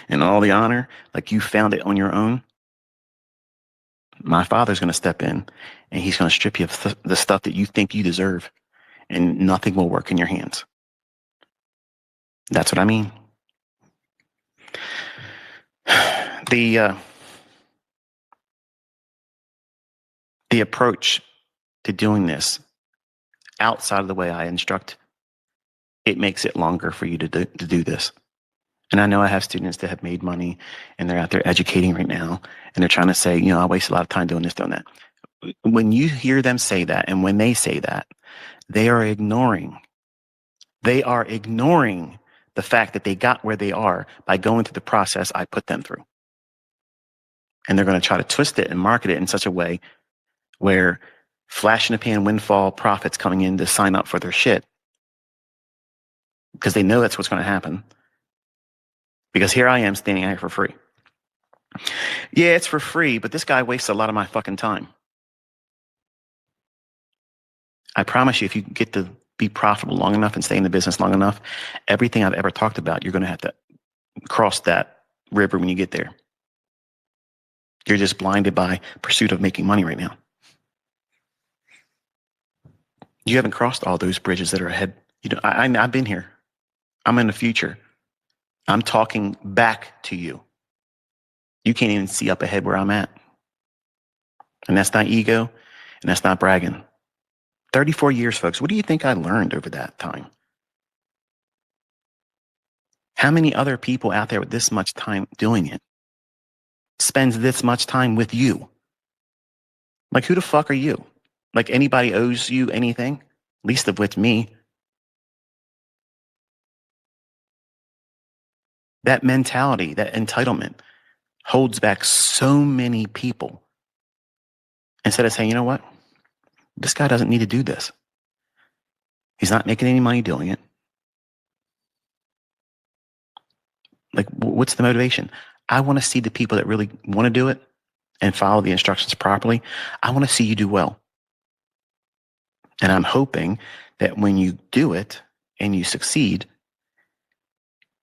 and all the honor, like you found it on your own, my Father's going to step in and he's going to strip you of the stuff that you think you deserve, and nothing will work in your hands. That's what I mean. The approach to doing this outside of the way I instruct, it makes it longer for you to do this. And I know I have students that have made money and they're out there educating right now and they're trying to say, I waste a lot of time doing this, doing that. When you hear them say that, and when they say that, they are ignoring the fact that they got where they are by going through the process I put them through. And they're going to try to twist it and market it in such a way where flash in the pan windfall profits coming in to sign up for their shit, because they know that's what's going to happen. Because here I am standing out here for free. Yeah, it's for free, but this guy wastes a lot of my fucking time. I promise you, if you get to be profitable long enough and stay in the business long enough, everything I've ever talked about, you're going to have to cross that river when you get there. You're just blinded by pursuit of making money right now. You haven't crossed all those bridges that are ahead. I've been here. I'm in the future. I'm talking back to you. You can't even see up ahead where I'm at. And that's not ego. And that's not bragging. 34 years, folks. What do you think I learned over that time? How many other people out there with this much time doing it spends this much time with you? Like, who the fuck are you? Like, anybody owes you anything? Least of which me. That mentality, that entitlement holds back so many people. Instead of saying, you know what? This guy doesn't need to do this. He's not making any money doing it. Like, what's the motivation? I want to see the people that really want to do it and follow the instructions properly. I want to see you do well. And I'm hoping that when you do it and you succeed,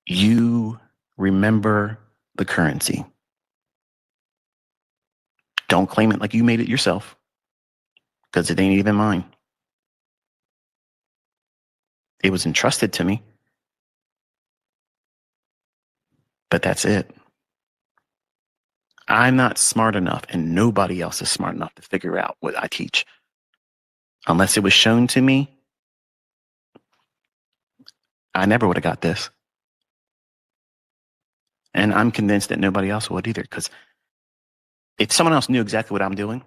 you remember the currency. Don't claim it like you made it yourself, because it ain't even mine. It was entrusted to me, but that's it. I'm not smart enough, and nobody else is smart enough to figure out what I teach. Unless it was shown to me, I never would have got this. And I'm convinced that nobody else would either, because if someone else knew exactly what I'm doing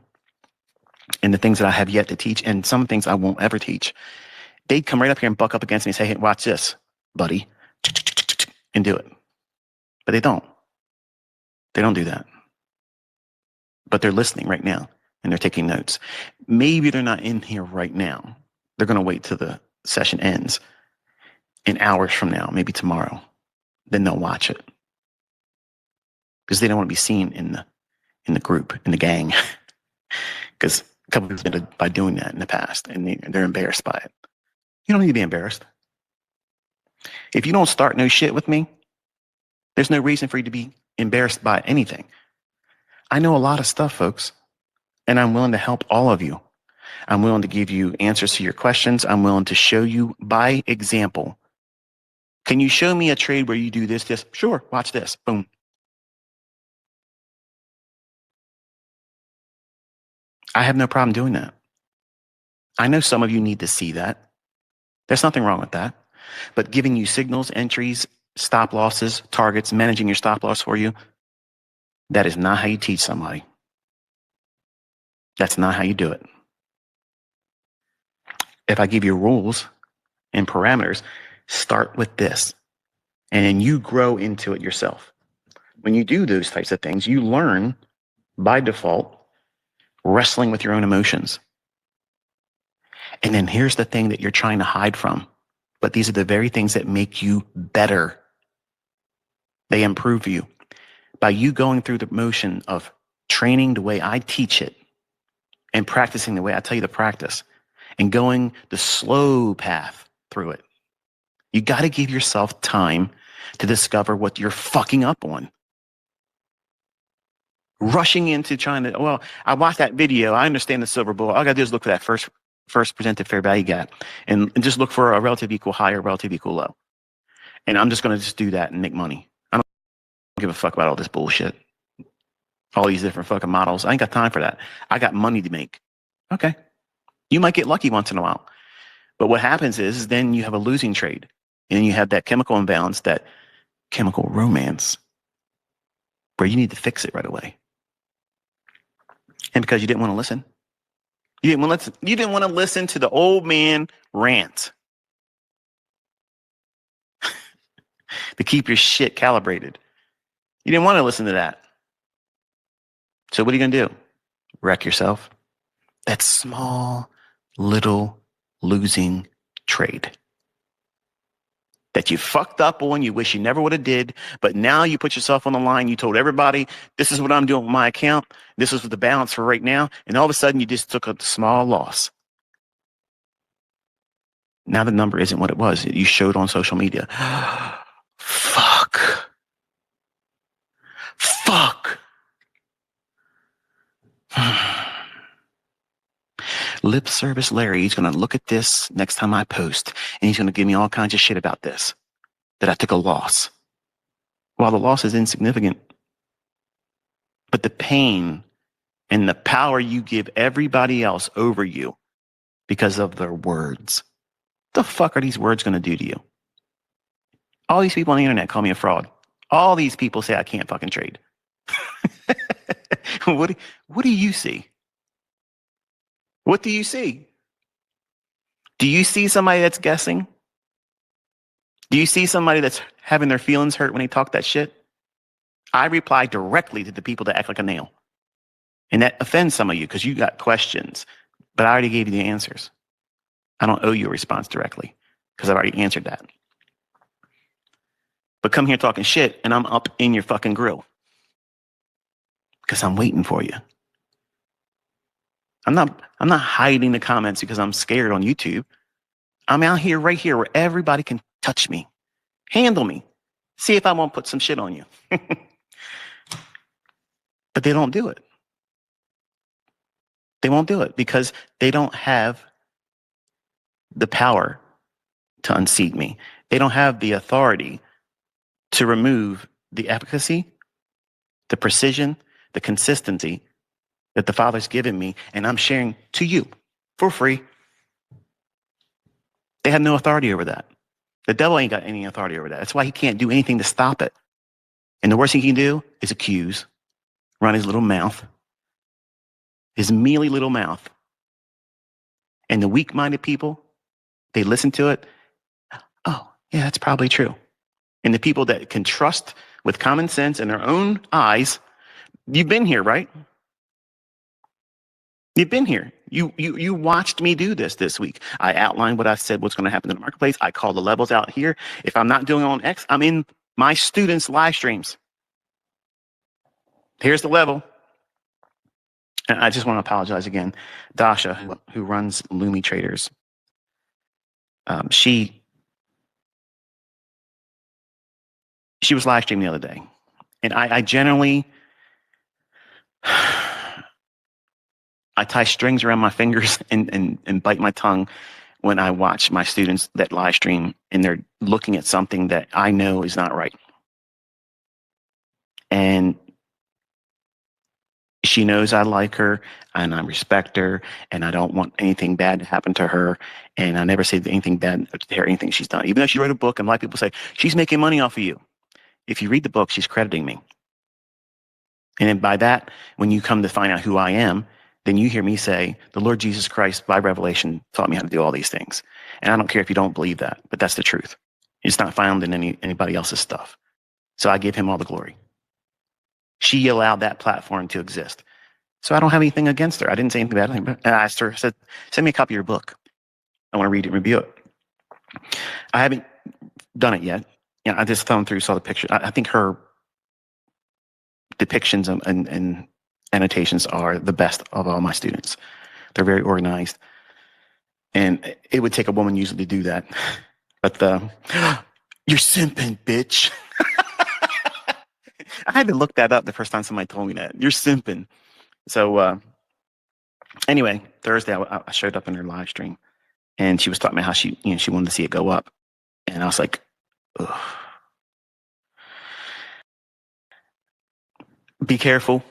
and the things that I have yet to teach and some things I won't ever teach, they'd come right up here and buck up against me and say, hey, watch this, buddy, and do it. But they don't. They don't do that. But they're listening right now and they're taking notes. Maybe they're not in here right now. They're going to wait till the session ends in hours from now, maybe tomorrow. Then they'll watch it because they don't want to be seen in the group, in the gang. Because a couple of people did it by doing that in the past, and they're embarrassed by it. You don't need to be embarrassed. If you don't start no shit with me, there's no reason for you to be embarrassed by anything. I know a lot of stuff, folks, and I'm willing to help all of you. I'm willing to give you answers to your questions. I'm willing to show you by example. Can you show me a trade where you do this? Sure, watch this. Boom. I have no problem doing that. I know some of you need to see that. There's nothing wrong with that. But giving you signals, entries, stop losses, targets, managing your stop loss for you, that is not how you teach somebody. That's not how you do it. If I give you rules and parameters, start with this, and then you grow into it yourself. When you do those types of things, you learn by default wrestling with your own emotions. And then here's the thing that you're trying to hide from. But these are the very things that make you better. They improve you. By you going through the motion of training the way I teach it and practicing the way I tell you to practice and going the slow path through it, you got to give yourself time to discover what you're fucking up on. Rushing into trying to, well, I watched that video. I understand the silver bullet. All I got to do is look for that first presented fair value gap and just look for a relative equal high or relative equal low. And I'm just going to just do that and make money. I don't give a fuck about all this bullshit. All these different fucking models. I ain't got time for that. I got money to make. Okay. You might get lucky once in a while. But what happens is then you have a losing trade. And you have that chemical imbalance, that chemical romance, where you need to fix it right away. And because you didn't want to listen. You didn't want to listen to the old man rant. To keep your shit calibrated. You didn't want to listen to that. So what are you going to do? Wreck yourself? That small, little losing trade that you fucked up on, you wish you never would have did, but now you put yourself on the line. You told everybody, this is what I'm doing with my account. This is the balance for right now. And all of a sudden you just took a small loss. Now the number isn't what it was. You showed on social media. Fuck. Lip service Larry, he's going to look at this next time I post, and he's going to give me all kinds of shit about this, that I took a loss. While the loss is insignificant, but the pain and the power you give everybody else over you because of their words. The fuck are these words going to do to you? All these people on the internet call me a fraud. All these people say I can't fucking trade. what do you see? What do you see? Do you see somebody that's guessing? Do you see somebody that's having their feelings hurt when they talk that shit? I reply directly to the people that act like a nail. And that offends some of you because you got questions, but I already gave you the answers. I don't owe you a response directly because I've already answered that. But come here talking shit and I'm up in your fucking grill because I'm waiting for you. I'm not hiding the comments because I'm scared on YouTube. I'm out here, right here, where everybody can touch me, handle me, see if I won't put some shit on you. But they don't do it. They won't do it because they don't have the power to unseat me. They don't have the authority to remove the efficacy, the precision, the consistency that the Father's given me, and I'm sharing to you for free. They have no authority over that. The devil ain't got any authority over that. That's why he can't do anything to stop it. And the worst he can do is accuse, run his little mouth, his mealy little mouth. And the weak-minded people, they listen to it. Oh, yeah, that's probably true. And the people that can trust with common sense and their own eyes, you've been here, right? You've been here. You watched me do this week. I outlined what I said, what's going to happen in the marketplace. I call the levels out here. If I'm not doing it on X, I'm in my students' live streams. Here's the level. And I just want to apologize again. Dasha, who runs Lumi Traders, she was live streaming the other day. And I generally, I tie strings around my fingers and bite my tongue when I watch my students that live stream and they're looking at something that I know is not right. And she knows I like her and I respect her and I don't want anything bad to happen to her. And I never say anything bad to her, anything she's done. Even though she wrote a book and a lot of people say, she's making money off of you. If you read the book, she's crediting me. And then by that, when you come to find out who I am, then you hear me say, the Lord Jesus Christ, by revelation, taught me how to do all these things. And I don't care if you don't believe that, but that's the truth. It's not found in anybody else's stuff. So I give him all the glory. She allowed that platform to exist. So I don't have anything against her. I didn't say anything bad. And I asked her, I said, send me a copy of your book. I want to read it and review it. I haven't done it yet. You know, I just thumbed through, saw the picture. I think her depictions and annotations are the best of all my students. They're very organized. And it would take a woman usually to do that. But you're simping, bitch. I had to look that up the first time somebody told me that. You're simping. So anyway, Thursday I showed up in her live stream and she was talking about how she wanted to see it go up. And I was like, ugh. Be careful.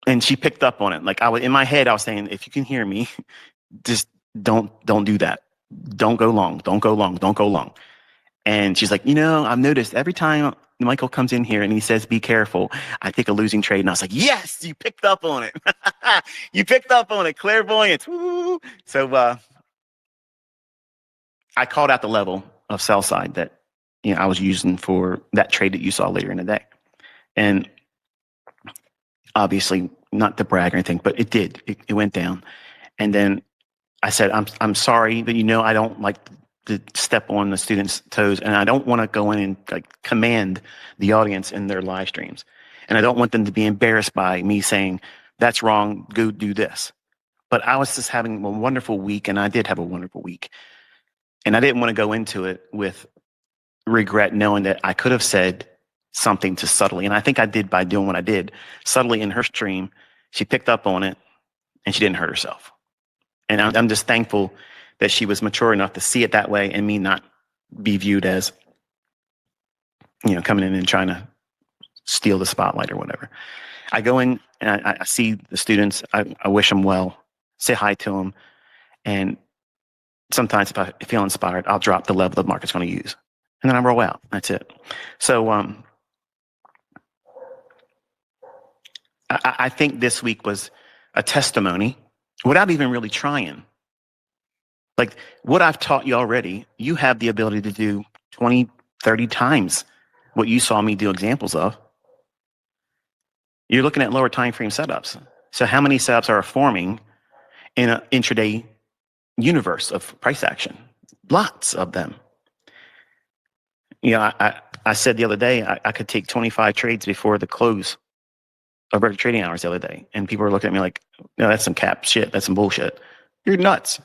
And she picked up on it. Like in my head, I was saying, if you can hear me, just don't do that. Don't go long. Don't go long. Don't go long. And she's like, I've noticed every time Michael comes in here and he says, be careful, I take a losing trade. And I was like, yes, you picked up on it. You picked up on it. Clairvoyance. Woo. So I called out the level of sell side that I was using for that trade that you saw later in the day. And obviously not to brag or anything, but it did. It went down. And then I said, I'm sorry, but I don't like to step on the students' toes, and I don't want to go in and command the audience in their live streams. And I don't want them to be embarrassed by me saying, that's wrong, go do this. But I was just having a wonderful week, and I did have a wonderful week. And I didn't want to go into it with regret, knowing that I could have said something to subtly, and I think I did by doing what I did, subtly in her stream. She picked up on it, and she didn't hurt herself. And I'm just thankful that she was mature enough to see it that way and me not be viewed as, coming in and trying to steal the spotlight or whatever. I go in and I see the students. I wish them well, say hi to them, and sometimes if I feel inspired, I'll drop the level the market's going to use, and then I roll out. That's it. So I think this week was a testimony without even really trying. Like what I've taught you already, you have the ability to do 20, 30 times what you saw me do examples of. You're looking at lower time frame setups. So how many setups are forming in an intraday universe of price action? Lots of them. You know, I said the other day, I could take 25 trades before the close of regular trading hours the other day. And people were looking at me like, no, that's some cap shit. That's some bullshit. You're nuts.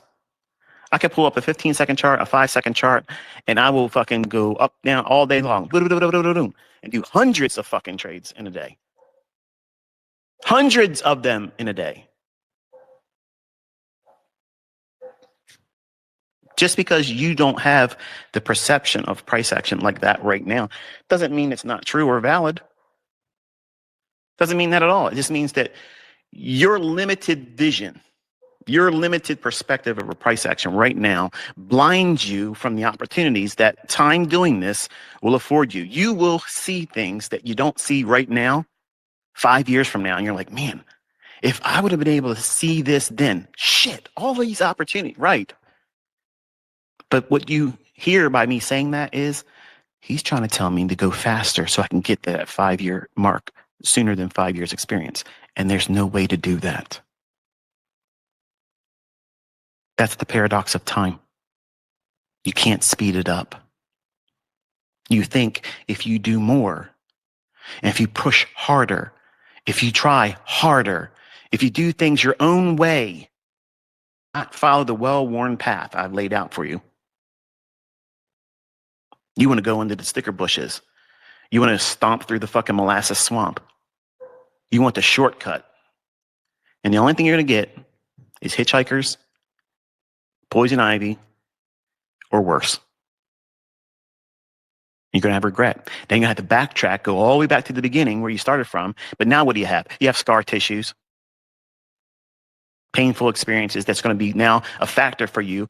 I could pull up a 15-second chart, a 5-second chart, and I will fucking go up, down all day long and do hundreds of fucking trades in a day. Hundreds of them in a day. Just because you don't have the perception of price action like that right now doesn't mean it's not true or valid. Doesn't mean that at all. It just means that your limited vision, your limited perspective of a price action right now blinds you from the opportunities that time doing this will afford you. You will see things that you don't see right now, 5 years from now, and you're like, man, if I would have been able to see this then, shit, all these opportunities, right? But what you hear by me saying that is he's trying to tell me to go faster so I can get that 5-year mark sooner than 5 years experience. And there's no way to do that. That's the paradox of time. You can't speed it up. You think if you do more, and if you push harder, if you try harder, if you do things your own way, not follow the well-worn path I've laid out for you. You want to go into the sticker bushes. You want to stomp through the fucking molasses swamp. You want the shortcut. And the only thing you're going to get is hitchhikers, poison ivy, or worse. You're going to have regret. Then you're going to have to backtrack, go all the way back to the beginning where you started from. But now what do you have? You have scar tissues, painful experiences that's going to be now a factor for you.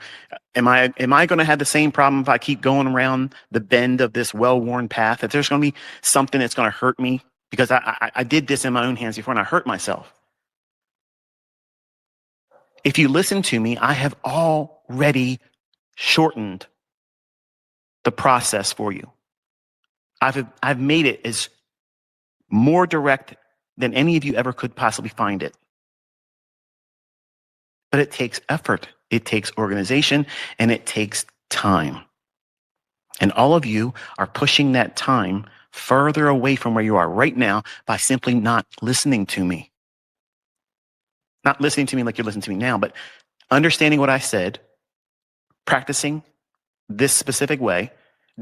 Am I going to have the same problem if I keep going around the bend of this well-worn path? That there's going to be something that's going to hurt me because I did this in my own hands before and I hurt myself. If you listen to me, I have already shortened the process for you. I've made it as more direct than any of you ever could possibly find it. But it takes effort, it takes organization, and it takes time. And all of you are pushing that time further away from where you are right now by simply not listening to me. Not listening to me like you're listening to me now, but understanding what I said, practicing this specific way,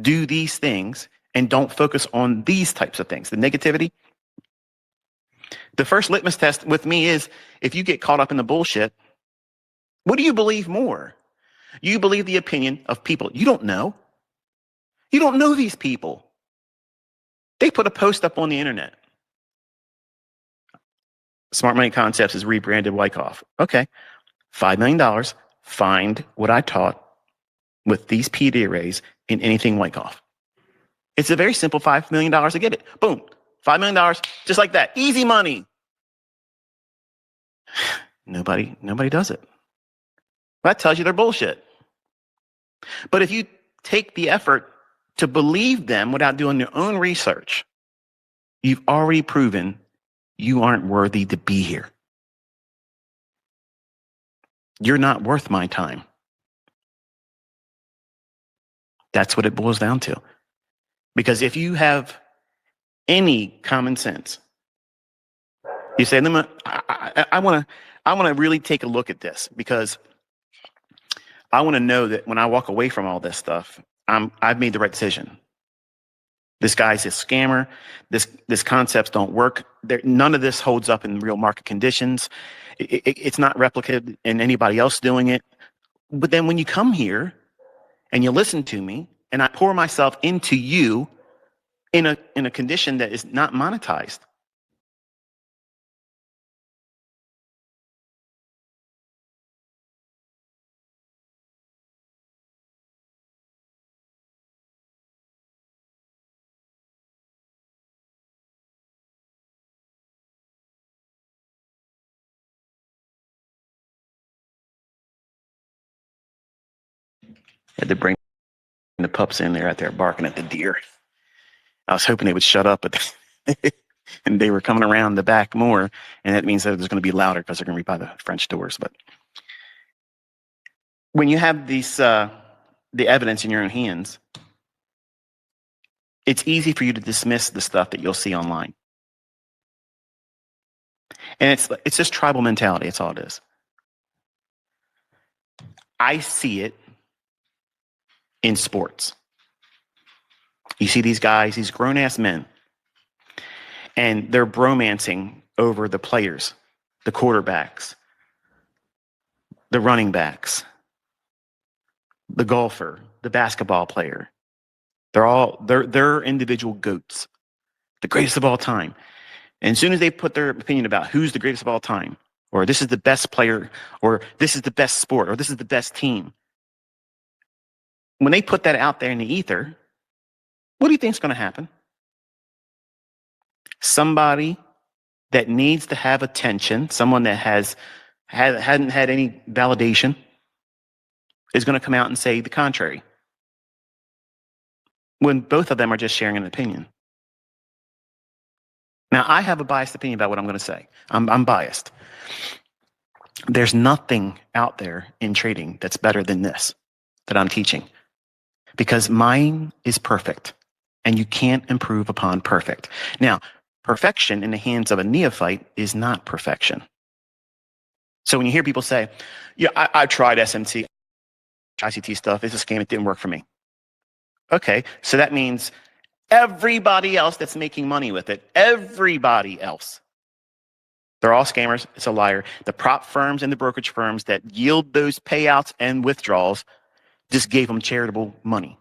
do these things, and don't focus on these types of things. The negativity. The first litmus test with me is if you get caught up in the bullshit, what do you believe more? You believe the opinion of people you don't know. You don't know these people. They put a post up on the internet. Smart Money Concepts is rebranded Wyckoff. Okay, $5 million. Find what I taught with these PD arrays in anything Wyckoff. It's a very simple $5 million to get it. Boom, $5 million, just like that. Easy money. Nobody does it. That tells you they're bullshit. But if you take the effort to believe them without doing your own research, you've already proven you aren't worthy to be here. You're not worth my time. That's what it boils down to. Because if you have any common sense, you say, I want to really take a look at this because I want to know that when I walk away from all this stuff, I've made the right decision. This guy's a scammer. This concepts don't work. None of this holds up in real market conditions. It's not replicated in anybody else doing it. But then when you come here and you listen to me and I pour myself into you, in a condition that is not monetized. Had to bring the pups in there out there barking at the deer. I was hoping they would shut up, but and they were coming around the back more, and that means that it's going to be louder because they're going to be by the French doors. But when you have these the evidence in your own hands, it's easy for you to dismiss the stuff that you'll see online. And it's just tribal mentality. It's all it is. I see it in sports. You see these guys, these grown-ass men, and they're bromancing over the players, the quarterbacks, the running backs, the golfer, the basketball player. They're individual goats, the greatest of all time. And as soon as they put their opinion about who's the greatest of all time, or this is the best player, or this is the best sport, or this is the best team, when they put that out there in the ether, what do you think is going to happen? Somebody that needs to have attention, someone that hadn't had any validation, is going to come out and say the contrary, when both of them are just sharing an opinion. Now, I have a biased opinion about what I'm going to say. I'm biased. There's nothing out there in trading that's better than this that I'm teaching, because mine is perfect, and you can't improve upon perfect. Now, perfection in the hands of a neophyte is not perfection. So when you hear people say, yeah, I tried SMT, ICT stuff, it's a scam, it didn't work for me. Okay, so that means everybody else that's making money with it, everybody else, they're all scammers, it's a liar. The prop firms and the brokerage firms that yield those payouts and withdrawals just gave them charitable money.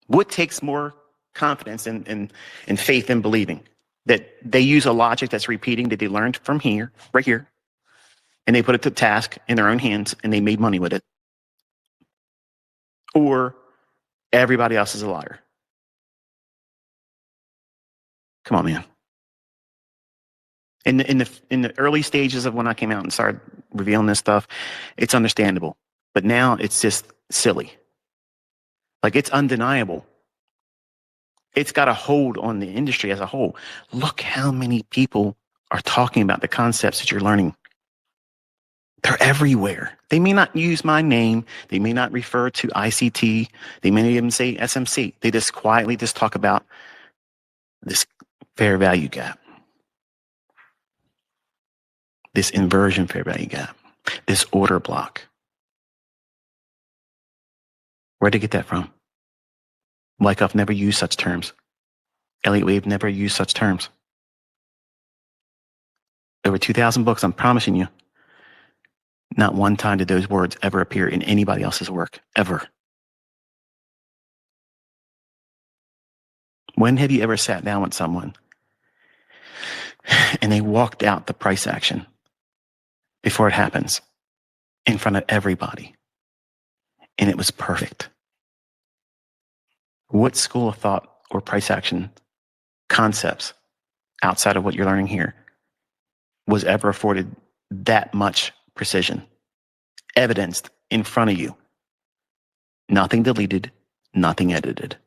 What takes more confidence and faith in believing that they use a logic that's repeating that they learned from here, right here, and they put it to task in their own hands and they made money with it? Or everybody else is a liar? Come on, man. In the early stages of when I came out and started revealing this stuff, it's understandable. But now it's just silly. Like, it's undeniable. It's got a hold on the industry as a whole. Look how many people are talking about the concepts that you're learning. They're everywhere. They may not use my name. They may not refer to ICT. They may not even say SMC. They just quietly just talk about this fair value gap, this inversion fair value gap, this order block. Where'd they get that from? Wyckoff never used such terms. Elliott Wave never used such terms. Over 2,000 books, I'm promising you, not one time did those words ever appear in anybody else's work, ever. When have you ever sat down with someone and they walked out the price action before it happens in front of everybody, and it was perfect? What school of thought or price action concepts outside of what you're learning here was ever afforded that much precision, evidenced in front of you? Nothing deleted, nothing edited.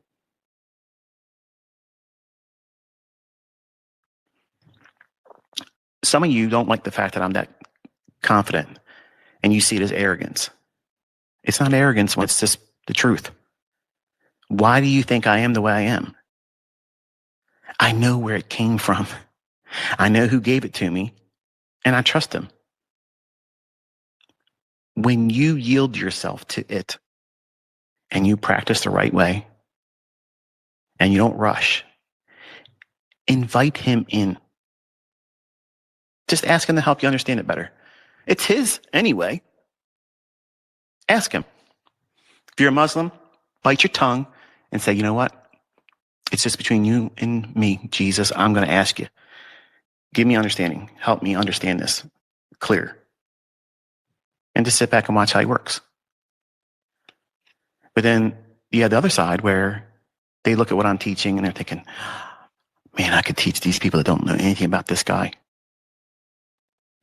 Some of you don't like the fact that I'm that confident, and you see it as arrogance. It's not arrogance, it's just the truth. Why do you think I am the way I am? I know where it came from. I know who gave it to me, and I trust him. When you yield yourself to it, and you practice the right way, and you don't rush, invite him in. Just ask him to help you understand it better. It's his anyway. Ask him. If you're a Muslim, bite your tongue and say, you know what? It's just between you and me. Jesus, I'm going to ask you, give me understanding. Help me understand this clear. And just sit back and watch how he works. But then you have the other side where they look at what I'm teaching and they're thinking, man, I could teach these people that don't know anything about this guy.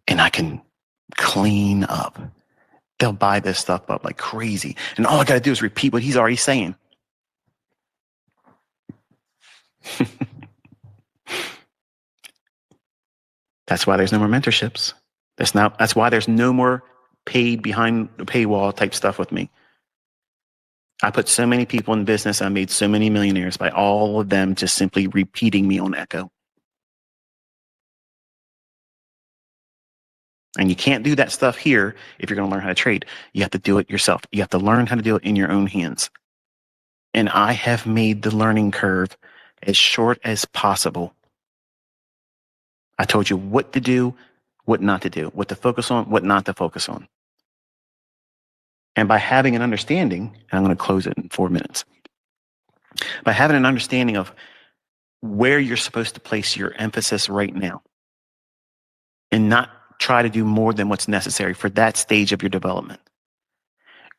And I can clean up. They'll buy this stuff up like crazy. And all I got to do is repeat what he's already saying. That's why there's no more mentorships. That's why there's no more paid behind the paywall type stuff with me. I put so many people in business. I made so many millionaires by all of them just simply repeating me on Echo. And you can't do that stuff here if you're going to learn how to trade. You have to do it yourself. You have to learn how to do it in your own hands. And I have made the learning curve as short as possible. I told you what to do, what not to do, what to focus on, what not to focus on. And by having an understanding, and I'm going to close it in 4 minutes. By having an understanding of where you're supposed to place your emphasis right now and not try to do more than what's necessary for that stage of your development,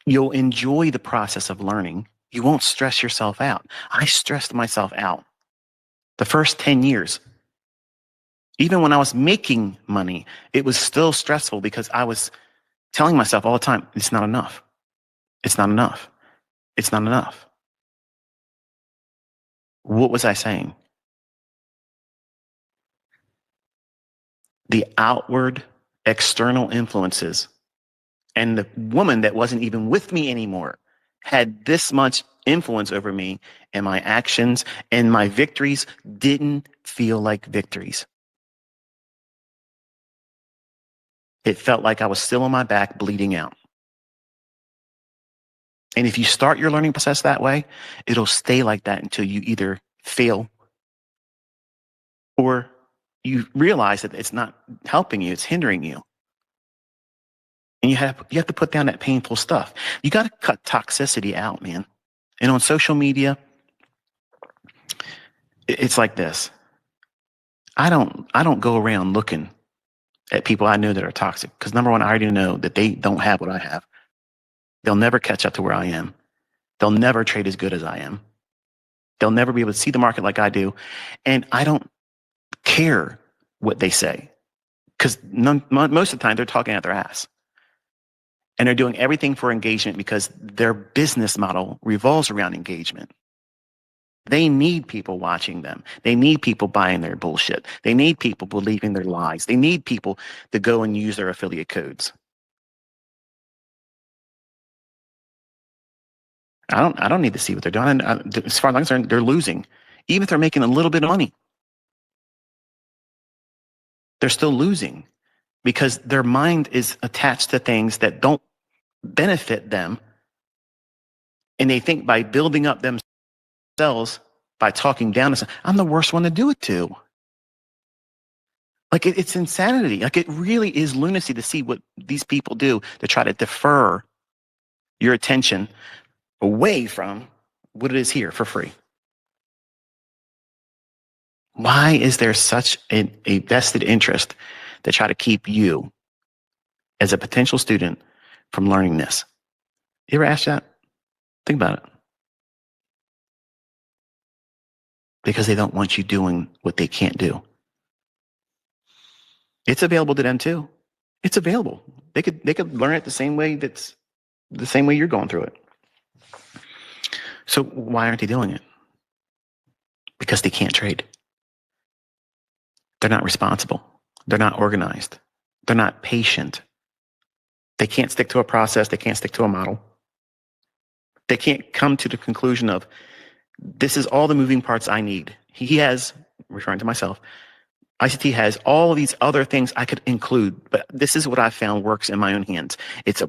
you'll enjoy the process of learning. You won't stress yourself out. I stressed myself out the first 10 years. Even when I was making money, it was still stressful because I was telling myself all the time, it's not enough. It's not enough. It's not enough. What was I saying? The outward external influences and the woman that wasn't even with me anymore had this much influence over me, and my actions and my victories didn't feel like victories. It felt like I was still on my back bleeding out. And if you start your learning process that way, it'll stay like that until you either fail or you realize that it's not helping you, it's hindering you. And you have to put down that painful stuff. You got to cut toxicity out, man. And on social media, it's like this. I don't go around looking at people I know that are toxic because number one, I already know that they don't have what I have. They'll never catch up to where I am. They'll never trade as good as I am. They'll never be able to see the market like I do. And I don't care what they say because most of the time they're talking out their ass. And they're doing everything for engagement because their business model revolves around engagement. They need people watching them. They need people buying their bullshit. They need people believing their lies. They need people to go and use their affiliate codes. I don't need to see what they're doing. As far as I'm concerned, they're losing. Even if they're making a little bit of money, they're still losing because their mind is attached to things that don't benefit them. And they think by building up themselves, by talking down to someone, I'm the worst one to do it to. Like it's insanity. Like it really is lunacy to see what these people do to try to defer your attention away from what it is here for free. Why is there such a vested interest to try to keep you as a potential student from learning this? You ever asked that? Think about it. Because they don't want you doing what they can't do. It's available to them too. It's available. They could learn it the same way you're going through it. So why aren't they doing it? Because they can't trade. They're not responsible. They're not organized. They're not patient. They can't stick to a process. They can't stick to a model. They can't come to the conclusion of, this is all the moving parts I need. He has, referring to myself, ICT has all of these other things I could include, but this is what I found works in my own hands. It's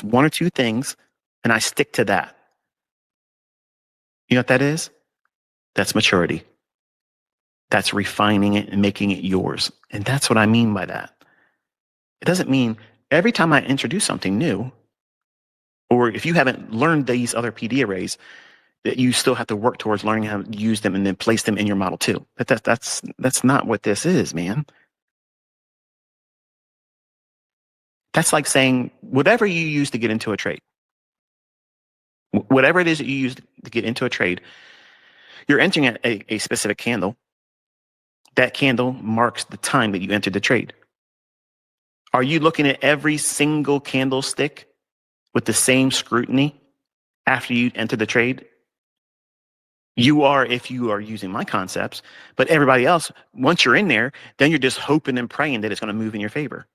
one or two things, and I stick to that. You know what that is? That's maturity. That's refining it and making it yours. And that's what I mean by that. It doesn't mean every time I introduce something new, or if you haven't learned these other PD arrays, that you still have to work towards learning how to use them and then place them in your model too. That's not what this is, man. That's like saying whatever you use to get into a trade, whatever it is that you use to get into a trade, you're entering a specific candle. That candle marks the time that you entered the trade. Are you looking at every single candlestick with the same scrutiny after you enter the trade? You are if you are using my concepts, but everybody else, once you're in there, then you're just hoping and praying that it's going to move in your favor.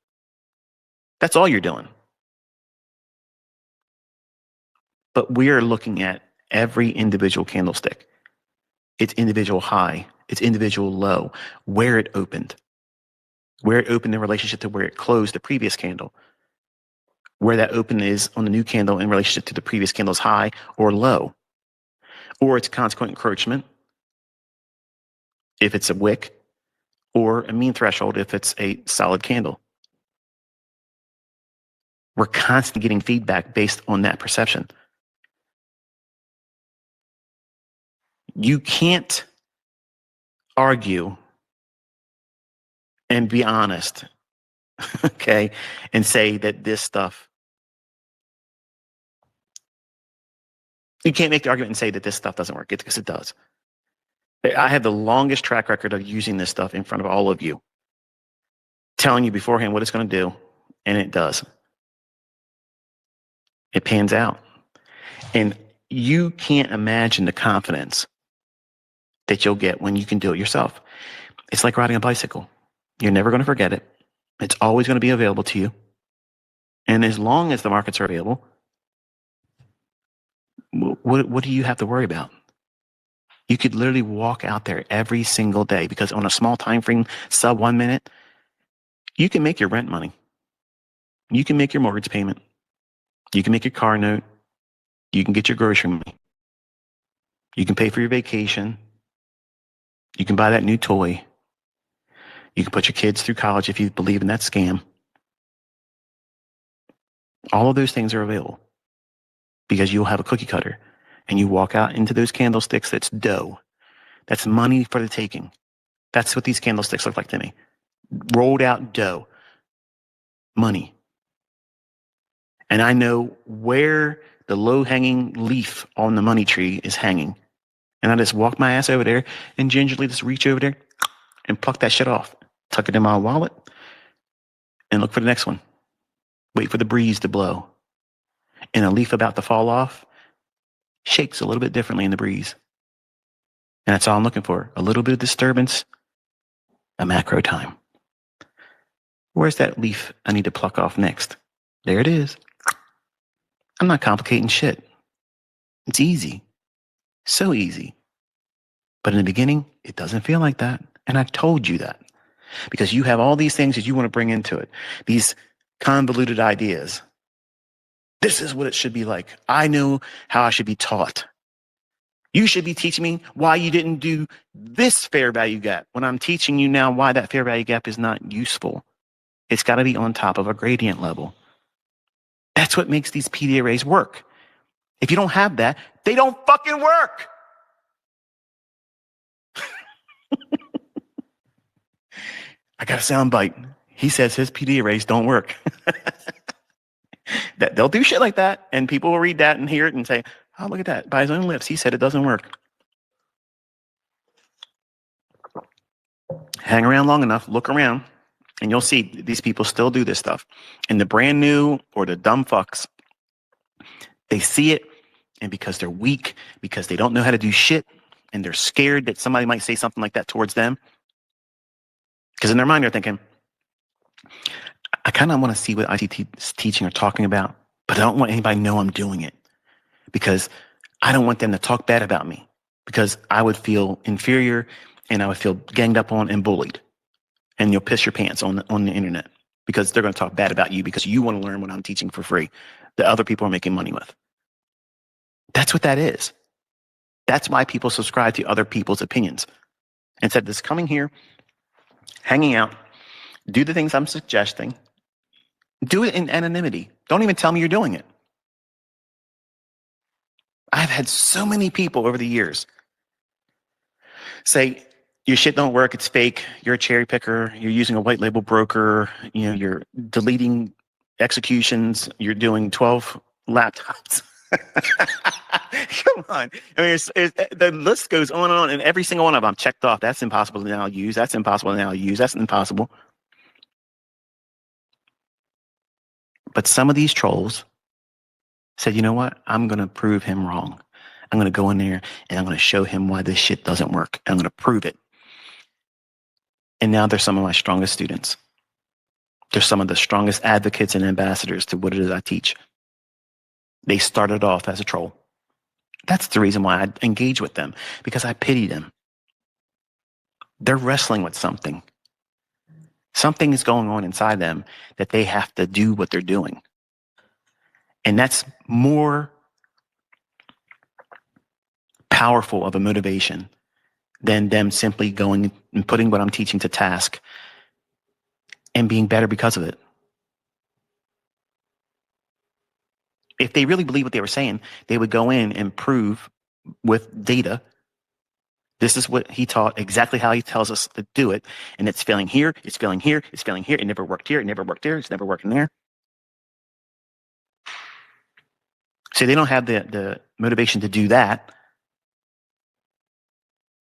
That's all you're doing. But we're looking at every individual candlestick, its individual high, its individual low, where it opened in relationship to where it closed the previous candle, where that open is on the new candle in relationship to the previous candle's high or low, or its consequent encroachment, if it's a wick, or a mean threshold, if it's a solid candle. We're constantly getting feedback based on that perception. You can't argue and be honest, okay, and say that this stuff, you can't make the argument and say that this stuff doesn't work, because it does. I have the longest track record of using this stuff in front of all of you, telling you beforehand what it's going to do, and it does. It pans out. And you can't imagine the confidence that you'll get when you can do it yourself. It's like riding a bicycle. You're never going to forget it. It's always going to be available to you. And as long as the markets are available, what do you have to worry about? You could literally walk out there every single day, because on a small time frame, sub 1 minute, you can make your rent money. You can make your mortgage payment. You can make your car note. You can get your grocery money. You can pay for your vacation. You can buy that new toy. You can put your kids through college if you believe in that scam. All of those things are available because you'll have a cookie cutter and you walk out into those candlesticks. That's dough. That's money for the taking. That's what these candlesticks look like to me. Rolled out dough. Money. And I know where the low-hanging leaf on the money tree is hanging. And I just walk my ass over there and gingerly just reach over there and pluck that shit off. Tuck it in my wallet and look for the next one. Wait for the breeze to blow. And a leaf about to fall off shakes a little bit differently in the breeze. And that's all I'm looking for. A little bit of disturbance, a macro time. Where's that leaf I need to pluck off next? There it is. I'm not complicating shit. It's easy. So easy. But in the beginning, it doesn't feel like that. And I told you that. Because you have all these things that you want to bring into it. These convoluted ideas. This is what it should be like. I know how I should be taught. You should be teaching me why you didn't do this fair value gap when I'm teaching you now why that fair value gap is not useful. It's got to be on top of a gradient level. That's what makes these PD arrays work. If you don't have that, they don't fucking work. I got a sound bite. He says his PD arrays don't work. That they'll do shit like that, and people will read that and hear it and say, "Oh, look at that! By his own lips, he said it doesn't work." Hang around long enough, look around, and you'll see these people still do this stuff. And the brand new or the dumb fucks, they see it, and because they're weak, because they don't know how to do shit, and they're scared that somebody might say something like that towards them, because in their mind they're thinking, I kind of want to see what ICT is teaching or talking about, but I don't want anybody to know I'm doing it because I don't want them to talk bad about me because I would feel inferior and I would feel ganged up on and bullied. And you'll piss your pants on the internet because they're going to talk bad about you because you want to learn what I'm teaching for free that other people are making money with. That's what that is. That's why people subscribe to other people's opinions. Instead of just coming here, hanging out, do the things I'm suggesting, do it in anonymity. Don't even tell me you're doing it. I've had so many people over the years say, your shit don't work, it's fake, you're a cherry picker, you're using a white label broker, you're deleting executions, you're doing 12 laptops. Come on. I mean, the list goes on and on, and every single one of them I'm checked off. That's impossible to now use. That's impossible to now use. That's impossible. But some of these trolls said, you know what? I'm going to prove him wrong. I'm going to go in there and I'm going to show him why this shit doesn't work. I'm going to prove it. And now they're some of my strongest students. They're some of the strongest advocates and ambassadors to what it is I teach. They started off as a troll. That's the reason why I engage with them, because I pity them. They're wrestling with something. Something is going on inside them that they have to do what they're doing. And that's more powerful of a motivation than them simply going and putting what I'm teaching to task and being better because of it. If they really believe what they were saying, they would go in and prove with data, this is what he taught, exactly how he tells us to do it. And it's failing here, it's failing here, it's failing here. It never worked here, it never worked there, it's never working there. So they don't have the motivation to do that,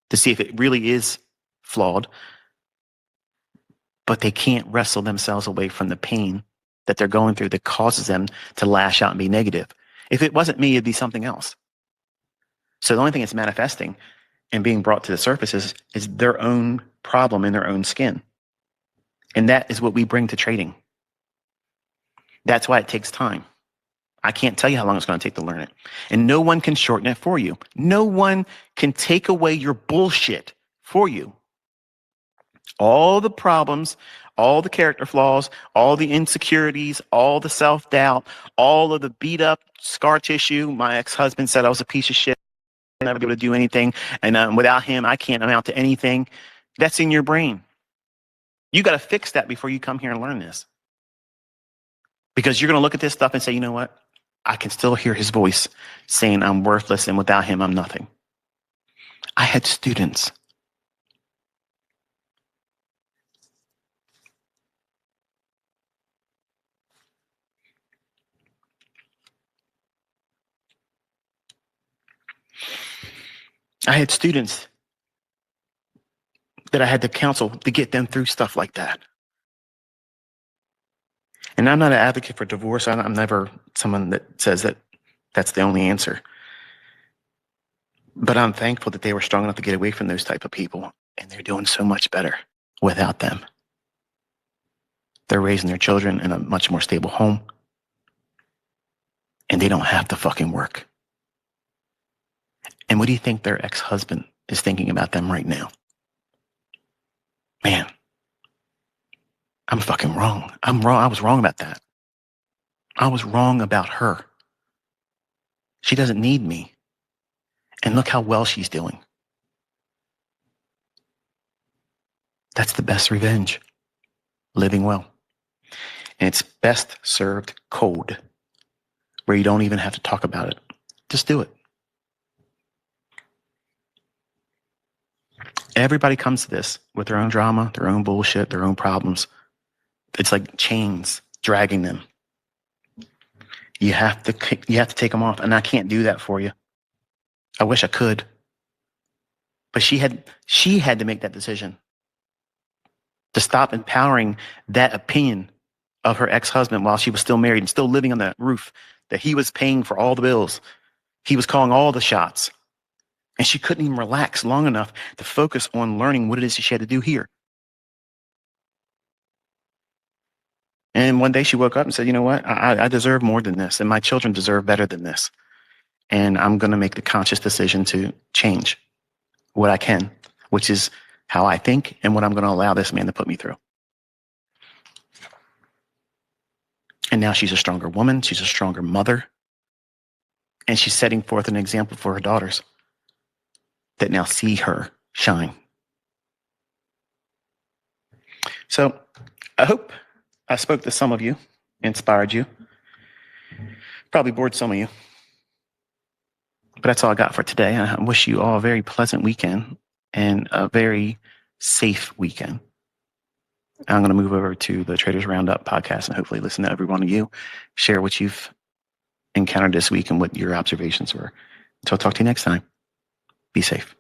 to see if it really is flawed, but they can't wrestle themselves away from the pain that they're going through that causes them to lash out and be negative. If it wasn't me, it'd be something else. So the only thing that's manifesting and being brought to the surface is their own problem in their own skin. And that is what we bring to trading. That's why it takes time. I can't tell you how long it's going to take to learn it. And no one can shorten it for you. No one can take away your bullshit for you. All the problems, all the character flaws, all the insecurities, all the self-doubt, all of the beat up scar tissue. My ex-husband said I was a piece of shit, never be able to do anything. And without him, I can't amount to anything. That's in your brain. You got to fix that before you come here and learn this. Because you're going to look at this stuff and say, you know what? I can still hear his voice saying I'm worthless and without him, I'm nothing. I had students. I had students that I had to counsel to get them through stuff like that. And I'm not an advocate for divorce. I'm never someone that says that that's the only answer. But I'm thankful that they were strong enough to get away from those type of people. And they're doing so much better without them. They're raising their children in a much more stable home. And they don't have to fucking work. And what do you think their ex-husband is thinking about them right now? Man, I'm fucking wrong. I'm wrong. I was wrong about that. I was wrong about her. She doesn't need me. And look how well she's doing. That's the best revenge. Living well. And it's best served cold, where you don't even have to talk about it. Just do it. Everybody comes to this with their own drama, their own bullshit, their own problems. It's like chains dragging them. You have to take them off, and I can't do that for you. I wish I could. But she had to make that decision to stop empowering that opinion of her ex-husband while she was still married and still living on that roof, that he was paying for all the bills. He was calling all the shots. And she couldn't even relax long enough to focus on learning what it is she had to do here. And one day she woke up and said, you know what? I deserve more than this. And my children deserve better than this. And I'm going to make the conscious decision to change what I can, which is how I think and what I'm going to allow this man to put me through. And now she's a stronger woman. She's a stronger mother. And she's setting forth an example for her daughters that now see her shine. So I hope I spoke to some of you, inspired you, probably bored some of you. But that's all I got for today. I wish you all a very pleasant weekend and a very safe weekend. I'm going to move over to the Traders Roundup podcast and hopefully listen to every one of you, share what you've encountered this week and what your observations were. So I'll talk to you next time. Be safe.